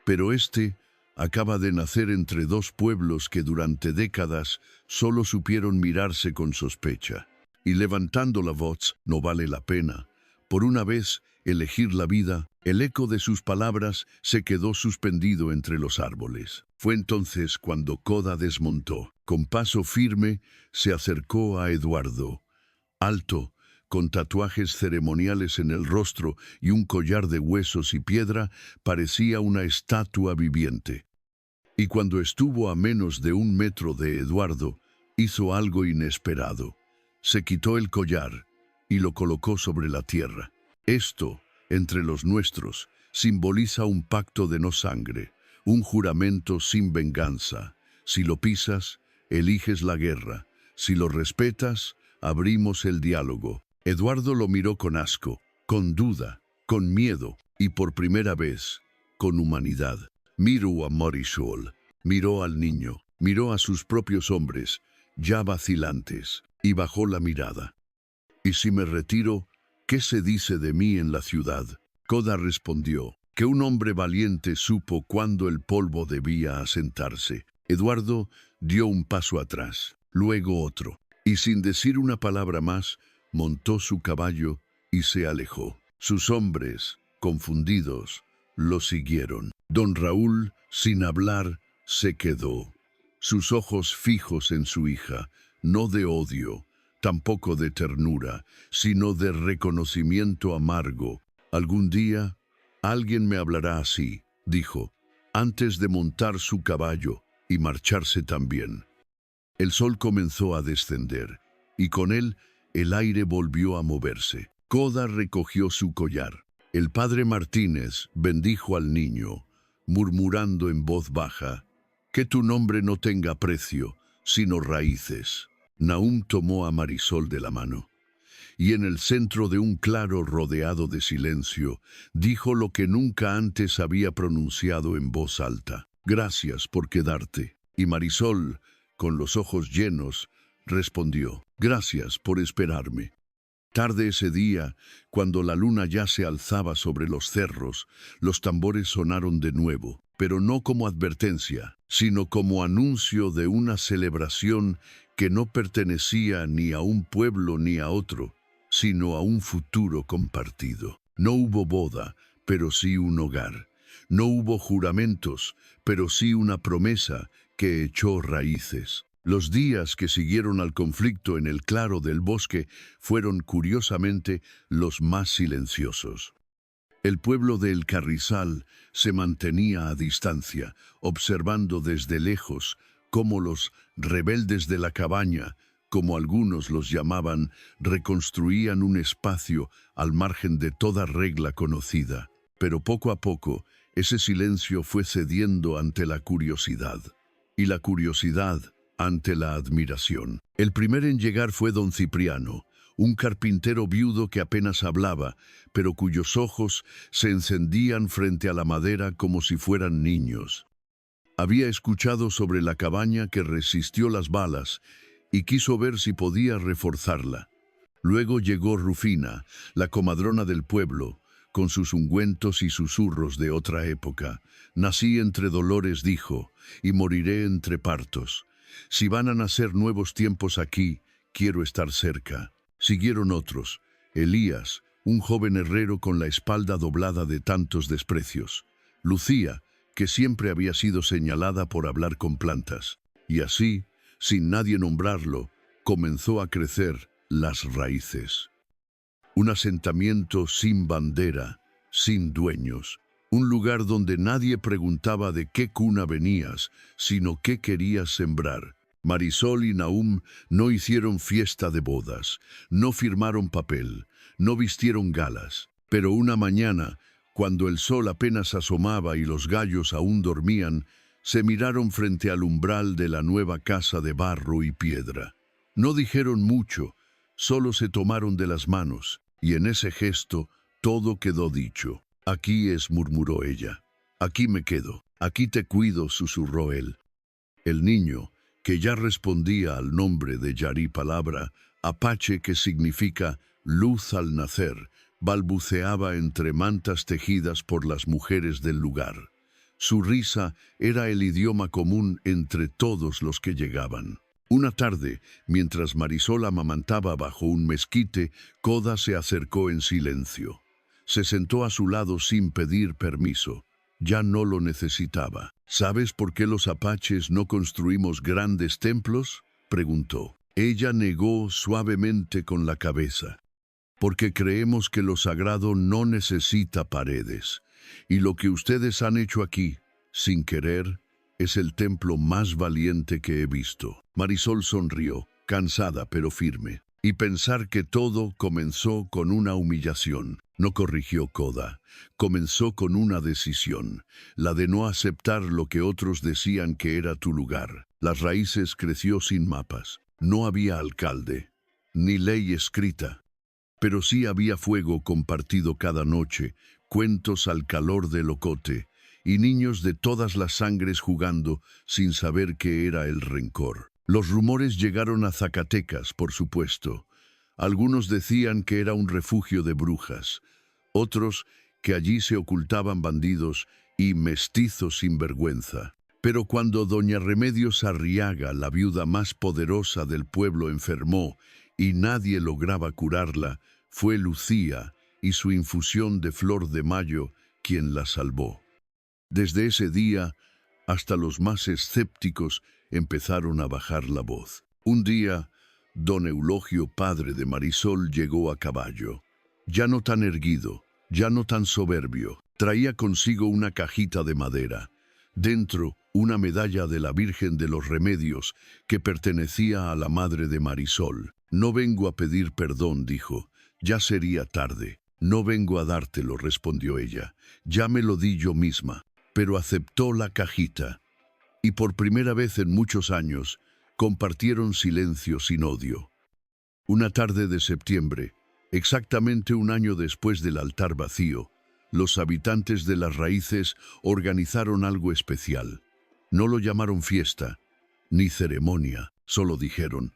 «Pero este acaba de nacer entre dos pueblos que durante décadas solo supieron mirarse con sospecha. Y levantando la voz, no vale la pena, por una vez, elegir la vida». El eco de sus palabras se quedó suspendido entre los árboles. Fue entonces cuando Koda desmontó. Con paso firme se acercó a Eduardo. Alto, con tatuajes ceremoniales en el rostro y un collar de huesos y piedra, parecía una estatua viviente. Y cuando estuvo a menos de 1 metro de Eduardo, hizo algo inesperado. Se quitó el collar y lo colocó sobre la tierra. Esto, entre los nuestros, simboliza un pacto de no sangre, un juramento sin venganza. Si lo pisas, eliges la guerra. Si lo respetas, abrimos el diálogo. Eduardo lo miró con asco, con duda, con miedo y por primera vez, con humanidad. Miró a Marisol, miró al niño, miró a sus propios hombres, ya vacilantes, y bajó la mirada. «¿Y si me retiro, qué se dice de mí en la ciudad?» Koda respondió que un hombre valiente supo cuándo el polvo debía asentarse. Eduardo dio un paso atrás, luego otro, y sin decir una palabra más, montó su caballo y se alejó. Sus hombres, confundidos, lo siguieron. Don Raúl, sin hablar, se quedó, sus ojos fijos en su hija, no de odio, tampoco de ternura, sino de reconocimiento amargo. «Algún día, alguien me hablará así», dijo, antes de montar su caballo y marcharse también. El sol comenzó a descender, y con él el aire volvió a moverse. Koda recogió su collar. El padre Martínez bendijo al niño, murmurando en voz baja: «Que tu nombre no tenga precio, sino raíces». Nahum tomó a Marisol de la mano, y en el centro de un claro rodeado de silencio, dijo lo que nunca antes había pronunciado en voz alta: «Gracias por quedarte». Y Marisol, con los ojos llenos, respondió: «Gracias por esperarme». Tarde ese día, cuando la luna ya se alzaba sobre los cerros, los tambores sonaron de nuevo, pero no como advertencia, sino como anuncio de una celebración que no pertenecía ni a un pueblo ni a otro, sino a un futuro compartido. No hubo boda, pero sí un hogar. No hubo juramentos, pero sí una promesa que echó raíces. Los días que siguieron al conflicto en el claro del bosque fueron curiosamente los más silenciosos. El pueblo de El Carrizal se mantenía a distancia, observando desde lejos cómo los rebeldes de la cabaña, como algunos los llamaban, reconstruían un espacio al margen de toda regla conocida. Pero poco a poco, ese silencio fue cediendo ante la curiosidad. Y la curiosidad ante la admiración. El primero en llegar fue don Cipriano, un carpintero viudo que apenas hablaba, pero cuyos ojos se encendían frente a la madera como si fueran niños. Había escuchado sobre la cabaña que resistió las balas y quiso ver si podía reforzarla. Luego llegó Rufina, la comadrona del pueblo, con sus ungüentos y susurros de otra época. «Nací entre dolores», dijo, «y moriré entre partos. Si van a nacer nuevos tiempos aquí, quiero estar cerca». Siguieron otros: Elías, un joven herrero con la espalda doblada de tantos desprecios; Lucía, que siempre había sido señalada por hablar con plantas. Y así, sin nadie nombrarlo, comenzó a crecer las raíces. Un asentamiento sin bandera, sin dueños. Un lugar donde nadie preguntaba de qué cuna venías, sino qué querías sembrar. Marisol y Nahum no hicieron fiesta de bodas, no firmaron papel, no vistieron galas. Pero una mañana, cuando el sol apenas asomaba y los gallos aún dormían, se miraron frente al umbral de la nueva casa de barro y piedra. No dijeron mucho, solo se tomaron de las manos, y en ese gesto todo quedó dicho. «Aquí es», murmuró ella. «Aquí me quedo, aquí te cuido», susurró él. El niño, que ya respondía al nombre de Yari, palabra apache que significa luz al nacer, balbuceaba entre mantas tejidas por las mujeres del lugar. Su risa era el idioma común entre todos los que llegaban. Una tarde, mientras Marisol amamantaba bajo un mezquite, Koda se acercó en silencio. Se sentó a su lado sin pedir permiso. Ya no lo necesitaba. «¿Sabes por qué los apaches no construimos grandes templos?», preguntó. Ella negó suavemente con la cabeza. «Porque creemos que lo sagrado no necesita paredes. Y lo que ustedes han hecho aquí, sin querer, Es el templo más valiente que he visto. Marisol sonrió, cansada pero firme. Y pensar que todo comenzó con una humillación. No corrigió Koda. Comenzó con una decisión, la de no aceptar lo que otros decían que era tu lugar. Las Raíces creció sin mapas. No había alcalde, ni ley escrita. Pero sí había fuego compartido cada noche, cuentos al calor del ocote, y niños de todas las sangres jugando sin saber qué era el rencor. Los rumores llegaron a Zacatecas, por supuesto. Algunos decían que era un refugio de brujas, otros que allí se ocultaban bandidos y mestizos sin vergüenza. Pero cuando doña Remedios Arriaga, la viuda más poderosa del pueblo, enfermó y nadie lograba curarla, fue Lucía y su infusión de flor de mayo quien la salvó. Desde ese día, hasta los más escépticos empezaron a bajar la voz. Un día, don Eulogio, padre de Marisol, llegó a caballo. Ya no tan erguido, ya no tan soberbio. Traía consigo una cajita de madera. Dentro, una medalla de la Virgen de los Remedios que pertenecía a la madre de Marisol. No vengo a pedir perdón, dijo. Ya sería tarde. No vengo a dártelo, respondió ella. Ya me lo di yo misma. Pero aceptó la cajita. Y por primera vez en muchos años, compartieron silencio sin odio. Una tarde de septiembre, exactamente un año después del altar vacío, los habitantes de Las Raíces organizaron algo especial. No lo llamaron fiesta, ni ceremonia, solo dijeron,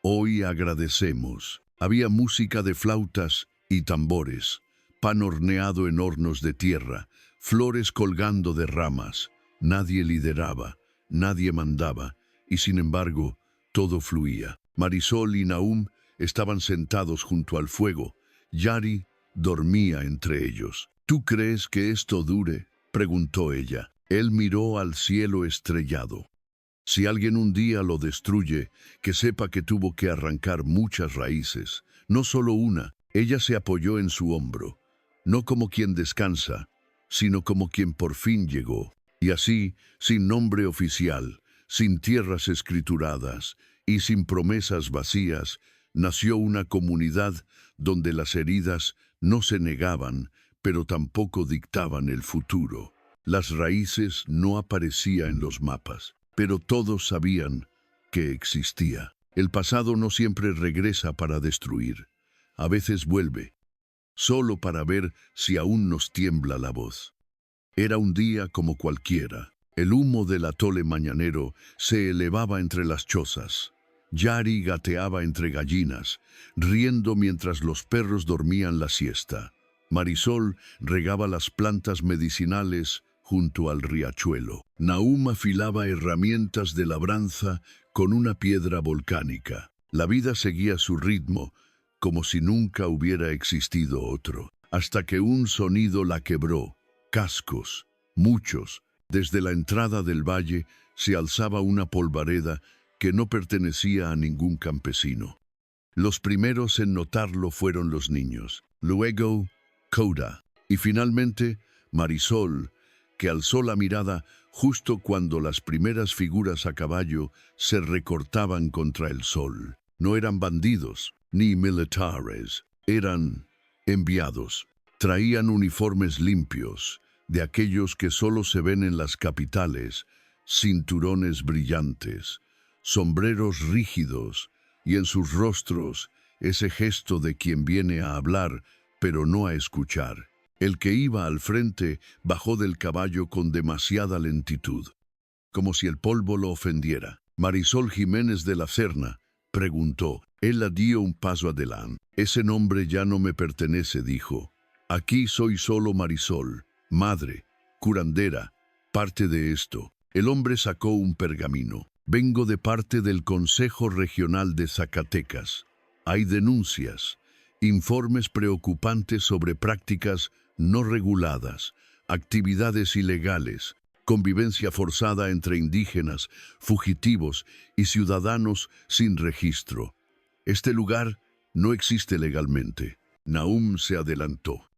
hoy agradecemos. Había música de flautas y tambores, pan horneado en hornos de tierra, flores colgando de ramas. Nadie lideraba, nadie mandaba, y sin embargo, todo fluía. Marisol y Nahum estaban sentados junto al fuego. Yari dormía entre ellos. ¿Tú crees que esto dure?, preguntó ella. Él miró al cielo estrellado. Si alguien un día lo destruye, que sepa que tuvo que arrancar muchas raíces, no solo una. Ella se apoyó en su hombro, no como quien descansa, sino como quien por fin llegó. Y así, sin nombre oficial, sin tierras escrituradas y sin promesas vacías, nació una comunidad donde las heridas no se negaban, pero tampoco dictaban el futuro. Las Raíces no aparecía en los mapas, pero todos sabían que existía. El pasado no siempre regresa para destruir. A veces vuelve, solo para ver si aún nos tiembla la voz. Era un día como cualquiera. El humo del atole mañanero se elevaba entre las chozas. Yari gateaba entre gallinas, riendo mientras los perros dormían la siesta. Marisol regaba las plantas medicinales junto al riachuelo. Nahum afilaba herramientas de labranza con una piedra volcánica. La vida seguía su ritmo, como si nunca hubiera existido otro, hasta que un sonido la quebró. Cascos, muchos. Desde la entrada del valle se alzaba una polvareda que no pertenecía a ningún campesino. Los primeros en notarlo fueron los niños, luego Koda, y finalmente Marisol, que alzó la mirada justo cuando las primeras figuras a caballo se recortaban contra el sol. No eran bandidos, ni militares, eran enviados. Traían uniformes limpios, de aquellos que solo se ven en las capitales, cinturones brillantes, sombreros rígidos, y en sus rostros ese gesto de quien viene a hablar, pero no a escuchar. El que iba al frente bajó del caballo con demasiada lentitud, como si el polvo lo ofendiera. Marisol Jiménez de la Serna preguntó. Él la dio un paso adelante. Ese nombre ya no me pertenece, dijo. Aquí soy solo Marisol, madre, curandera, parte de esto. El hombre sacó un pergamino. Vengo de parte del Consejo Regional de Zacatecas. Hay denuncias, informes preocupantes sobre prácticas no reguladas, actividades ilegales, convivencia forzada entre indígenas, fugitivos y ciudadanos sin registro. Este lugar no existe legalmente. Nahum se adelantó.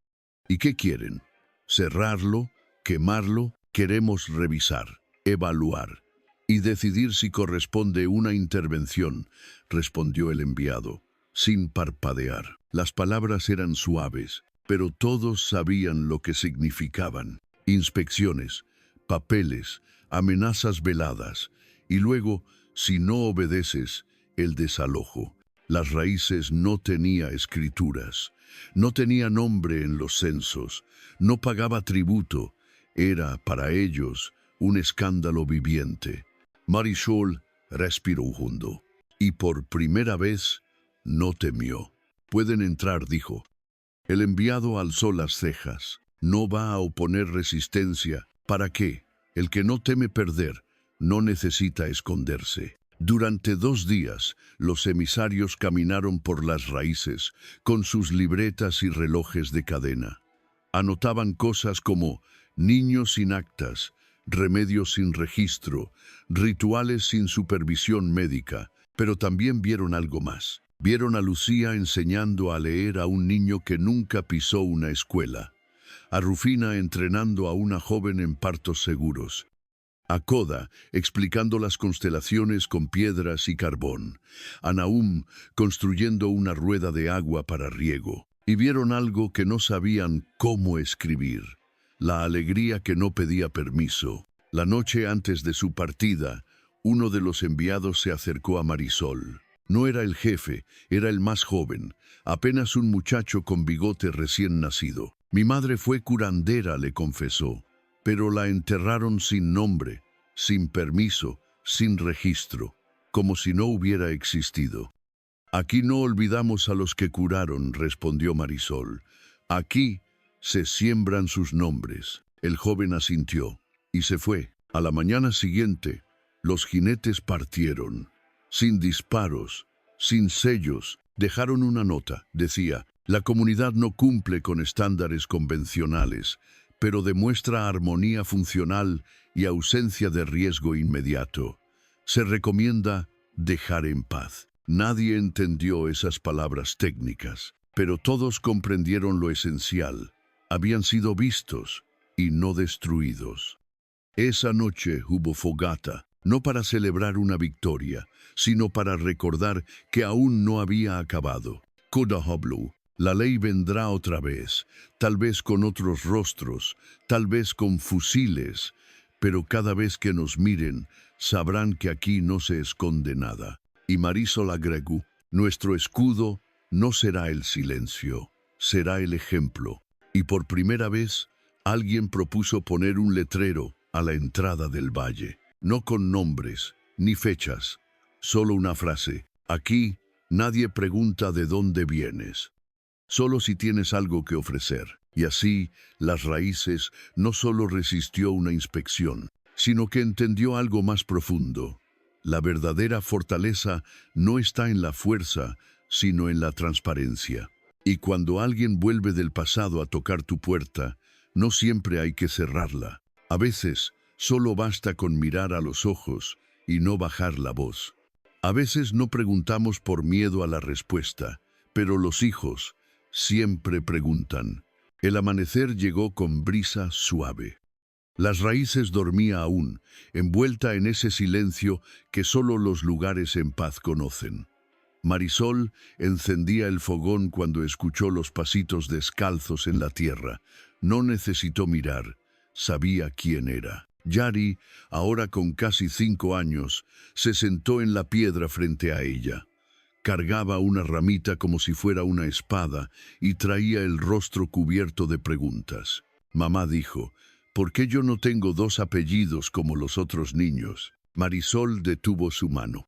¿Y qué quieren? ¿Cerrarlo? ¿Quemarlo? Queremos revisar. evaluar y decidir si corresponde una intervención, respondió el enviado, sin parpadear. Las palabras eran suaves, pero todos sabían lo que significaban. Inspecciones, papeles, amenazas veladas, y luego, si no obedeces, el desalojo. Las raíces no tenía escrituras, no tenía nombre en los censos, no pagaba tributo, era, para ellos, un escándalo viviente. Marisol respiró hondo, y por primera vez no temió. «Pueden entrar», dijo. El enviado alzó las cejas. «No va a oponer resistencia. ¿Para qué? El que no teme perder no necesita esconderse». Durante 2 días, los emisarios caminaron por las raíces, con sus libretas y relojes de cadena. Anotaban cosas como niños sin actas, remedios sin registro, rituales sin supervisión médica, pero también vieron algo más. Vieron a Lucía enseñando a leer a un niño que nunca pisó una escuela, a Rufina entrenando a una joven en partos seguros, a Koda explicando las constelaciones con piedras y carbón, a Nahum construyendo una rueda de agua para riego. Y vieron algo que no sabían cómo escribir, la alegría que no pedía permiso. La noche antes de su partida, uno de los enviados se acercó a Marisol. No era el jefe, era el más joven, apenas un muchacho con bigote recién nacido. «Mi madre fue curandera», le confesó, «pero la enterraron sin nombre, sin permiso, sin registro, como si no hubiera existido». «Aquí no olvidamos a los que curaron», respondió Marisol. «Aquí se siembran sus nombres». El joven asintió y se fue. A la mañana siguiente, los jinetes partieron. Sin disparos, sin sellos, dejaron una nota. Decía: «La comunidad no cumple con estándares convencionales, pero demuestra armonía funcional y ausencia de riesgo inmediato. Se recomienda dejar en paz». Nadie entendió esas palabras técnicas, pero todos comprendieron lo esencial. Habían sido vistos y no destruidos. Esa noche hubo fogata, no para celebrar una victoria, sino para recordar que aún no había acabado. Kodahoblu, la ley vendrá otra vez, tal vez con otros rostros, tal vez con fusiles, pero cada vez que nos miren, sabrán que aquí no se esconde nada. Y Marisol agregó: «Nuestro escudo no será el silencio, será el ejemplo». Y por primera vez, alguien propuso poner un letrero a la entrada del valle, no con nombres ni fechas, solo una frase: «Aquí nadie pregunta de dónde vienes, solo si tienes algo que ofrecer». Y así, las raíces no solo resistió una inspección, sino que entendió algo más profundo. La verdadera fortaleza no está en la fuerza, sino en la transparencia. Y cuando alguien vuelve del pasado a tocar tu puerta, no siempre hay que cerrarla. A veces, solo basta con mirar a los ojos y no bajar la voz. A veces no preguntamos por miedo a la respuesta, pero los hijos siempre preguntan. El amanecer llegó con brisa suave. Las raíces dormía aún, envuelta en ese silencio que solo los lugares en paz conocen. Marisol encendía el fogón cuando escuchó los pasitos descalzos en la tierra. No necesitó mirar, sabía quién era. Yari, ahora con casi 5 años, se sentó en la piedra frente a ella. Cargaba una ramita como si fuera una espada y traía el rostro cubierto de preguntas. Mamá dijo: «¿Por qué yo no tengo 2 apellidos como los otros niños?». Marisol detuvo su mano.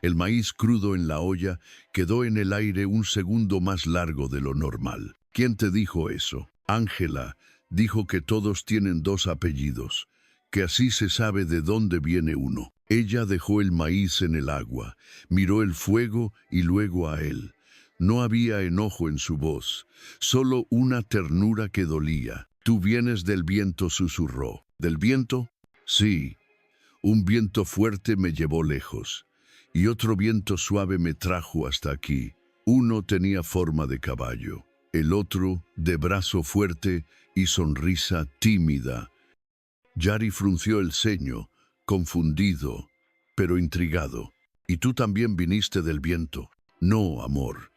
El maíz crudo en la olla quedó en el aire un segundo más largo de lo normal. «¿Quién te dijo eso?». «Ángela dijo que todos tienen 2 apellidos, que así se sabe de dónde viene uno». Ella dejó el maíz en el agua, miró el fuego y luego a él. No había enojo en su voz, solo una ternura que dolía. «Tú vienes del viento», susurró. «¿Del viento?». «Sí. Un viento fuerte me llevó lejos, y otro viento suave me trajo hasta aquí. Uno tenía forma de caballo, el otro de brazo fuerte y sonrisa tímida». Yari frunció el ceño, confundido, pero intrigado. ¿Y tú también viniste del viento? No, amor.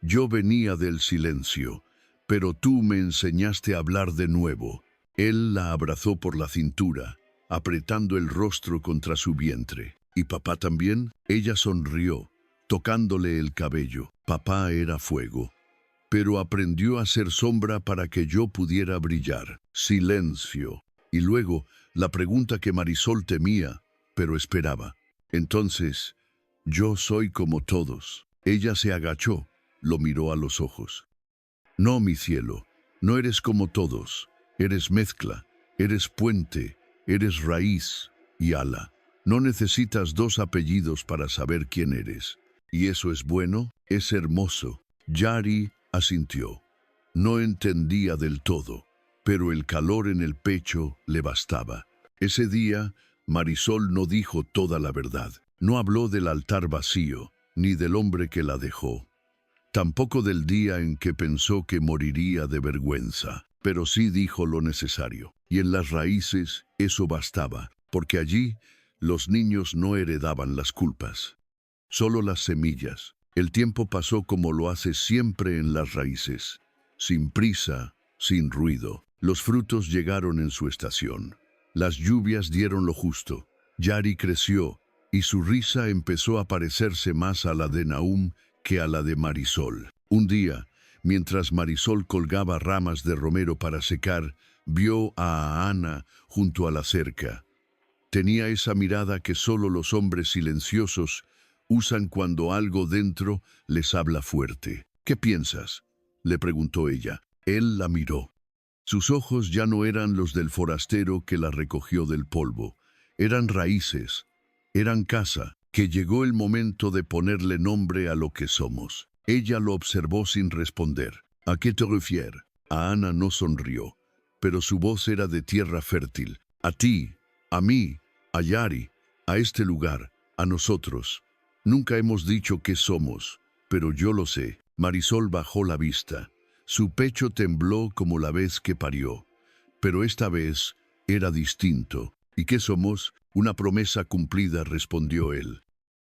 Yo venía del silencio, pero tú me enseñaste a hablar de nuevo. Él la abrazó por la cintura, apretando el rostro contra su vientre. ¿Y papá también? Ella sonrió, tocándole el cabello. Papá era fuego, pero aprendió a ser sombra para que yo pudiera brillar. Silencio. Y luego, la pregunta que Marisol temía, pero esperaba. Entonces, yo soy como todos. Ella se agachó, lo miró a los ojos. No, mi cielo, no eres como todos. Eres mezcla, eres puente, eres raíz y ala. No necesitas dos apellidos para saber quién eres. ¿Y eso es bueno? Es hermoso. Yari asintió. No entendía del todo, pero el calor en el pecho le bastaba. Ese día, Marisol no dijo toda la verdad. No habló del altar vacío, ni del hombre que la dejó. Tampoco del día en que pensó que moriría de vergüenza, pero sí dijo lo necesario. Y en las raíces eso bastaba, porque allí los niños no heredaban las culpas, solo las semillas. El tiempo pasó como lo hace siempre en las raíces, sin prisa, sin ruido. Los frutos llegaron en su estación. Las lluvias dieron lo justo. Yari creció, y su risa empezó a parecerse más a la de Nahum que a la de Marisol. Un día, mientras Marisol colgaba ramas de romero para secar, vio a Ana junto a la cerca. Tenía esa mirada que solo los hombres silenciosos usan cuando algo dentro les habla fuerte. ¿Qué piensas?, le preguntó ella. Él la miró. Sus ojos ya no eran los del forastero que la recogió del polvo. Eran raíces, eran casa, que llegó el momento de ponerle nombre a lo que somos. Ella lo observó sin responder. ¿A qué te refieres? A Ana no sonrió, pero su voz era de tierra fértil. A ti, a mí, a Yari, a este lugar, a nosotros. Nunca hemos dicho qué somos, pero yo lo sé. Marisol bajó la vista. Su pecho tembló como la vez que parió, pero esta vez era distinto. ¿Y qué somos? Una promesa cumplida, respondió él.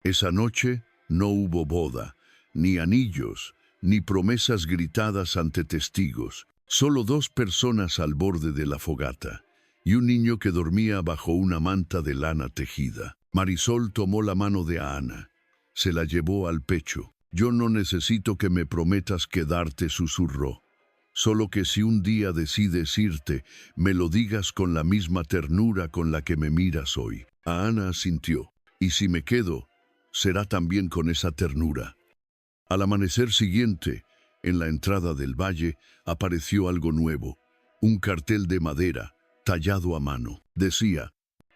Esa noche no hubo boda, ni anillos, ni promesas gritadas ante testigos. Solo dos personas al borde de la fogata, y un niño que dormía bajo una manta de lana tejida. Marisol tomó la mano de Ana. Se la llevó al pecho. Yo no necesito que me prometas quedarte, susurró. Solo que si un día decides irte, me lo digas con la misma ternura con la que me miras hoy. A Ana asintió. Y si me quedo, será también con esa ternura. Al amanecer siguiente, en la entrada del valle, apareció algo nuevo. Un cartel de madera, tallado a mano. Decía: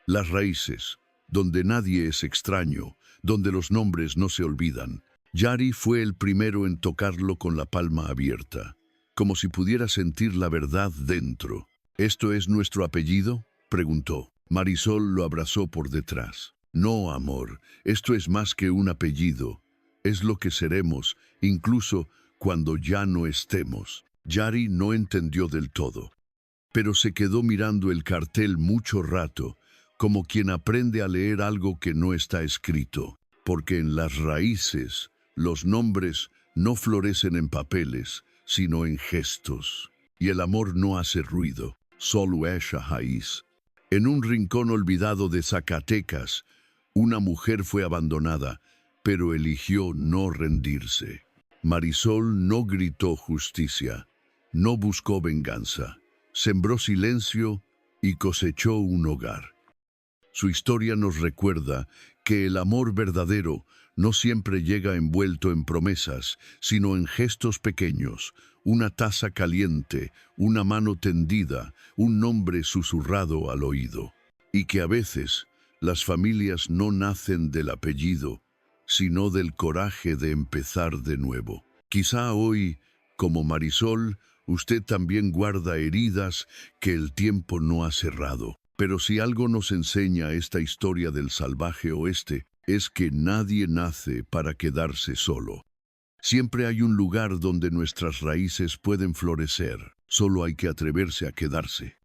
las raíces, donde nadie es extraño, donde los nombres no se olvidan. Yari fue el primero en tocarlo con la palma abierta, como si pudiera sentir la verdad dentro. ¿Esto es nuestro apellido?, preguntó. Marisol lo abrazó por detrás. No, amor, esto es más que un apellido. Es lo que seremos, incluso cuando ya no estemos. Yari no entendió del todo, pero se quedó mirando el cartel mucho rato, como quien aprende a leer algo que no está escrito. Porque en las raíces, los nombres no florecen en papeles, sino en gestos. Y el amor no hace ruido, solo es raíz. En un rincón olvidado de Zacatecas, una mujer fue abandonada, pero eligió no rendirse. Marisol no gritó justicia, no buscó venganza. Sembró silencio y cosechó un hogar. Su historia nos recuerda que el amor verdadero no siempre llega envuelto en promesas, sino en gestos pequeños, una taza caliente, una mano tendida, un nombre susurrado al oído. Y que a veces las familias no nacen del apellido, sino del coraje de empezar de nuevo. Quizá hoy, como Marisol, usted también guarda heridas que el tiempo no ha cerrado. Pero si algo nos enseña esta historia del salvaje oeste, es que nadie nace para quedarse solo. Siempre hay un lugar donde nuestras raíces pueden florecer, solo hay que atreverse a quedarse.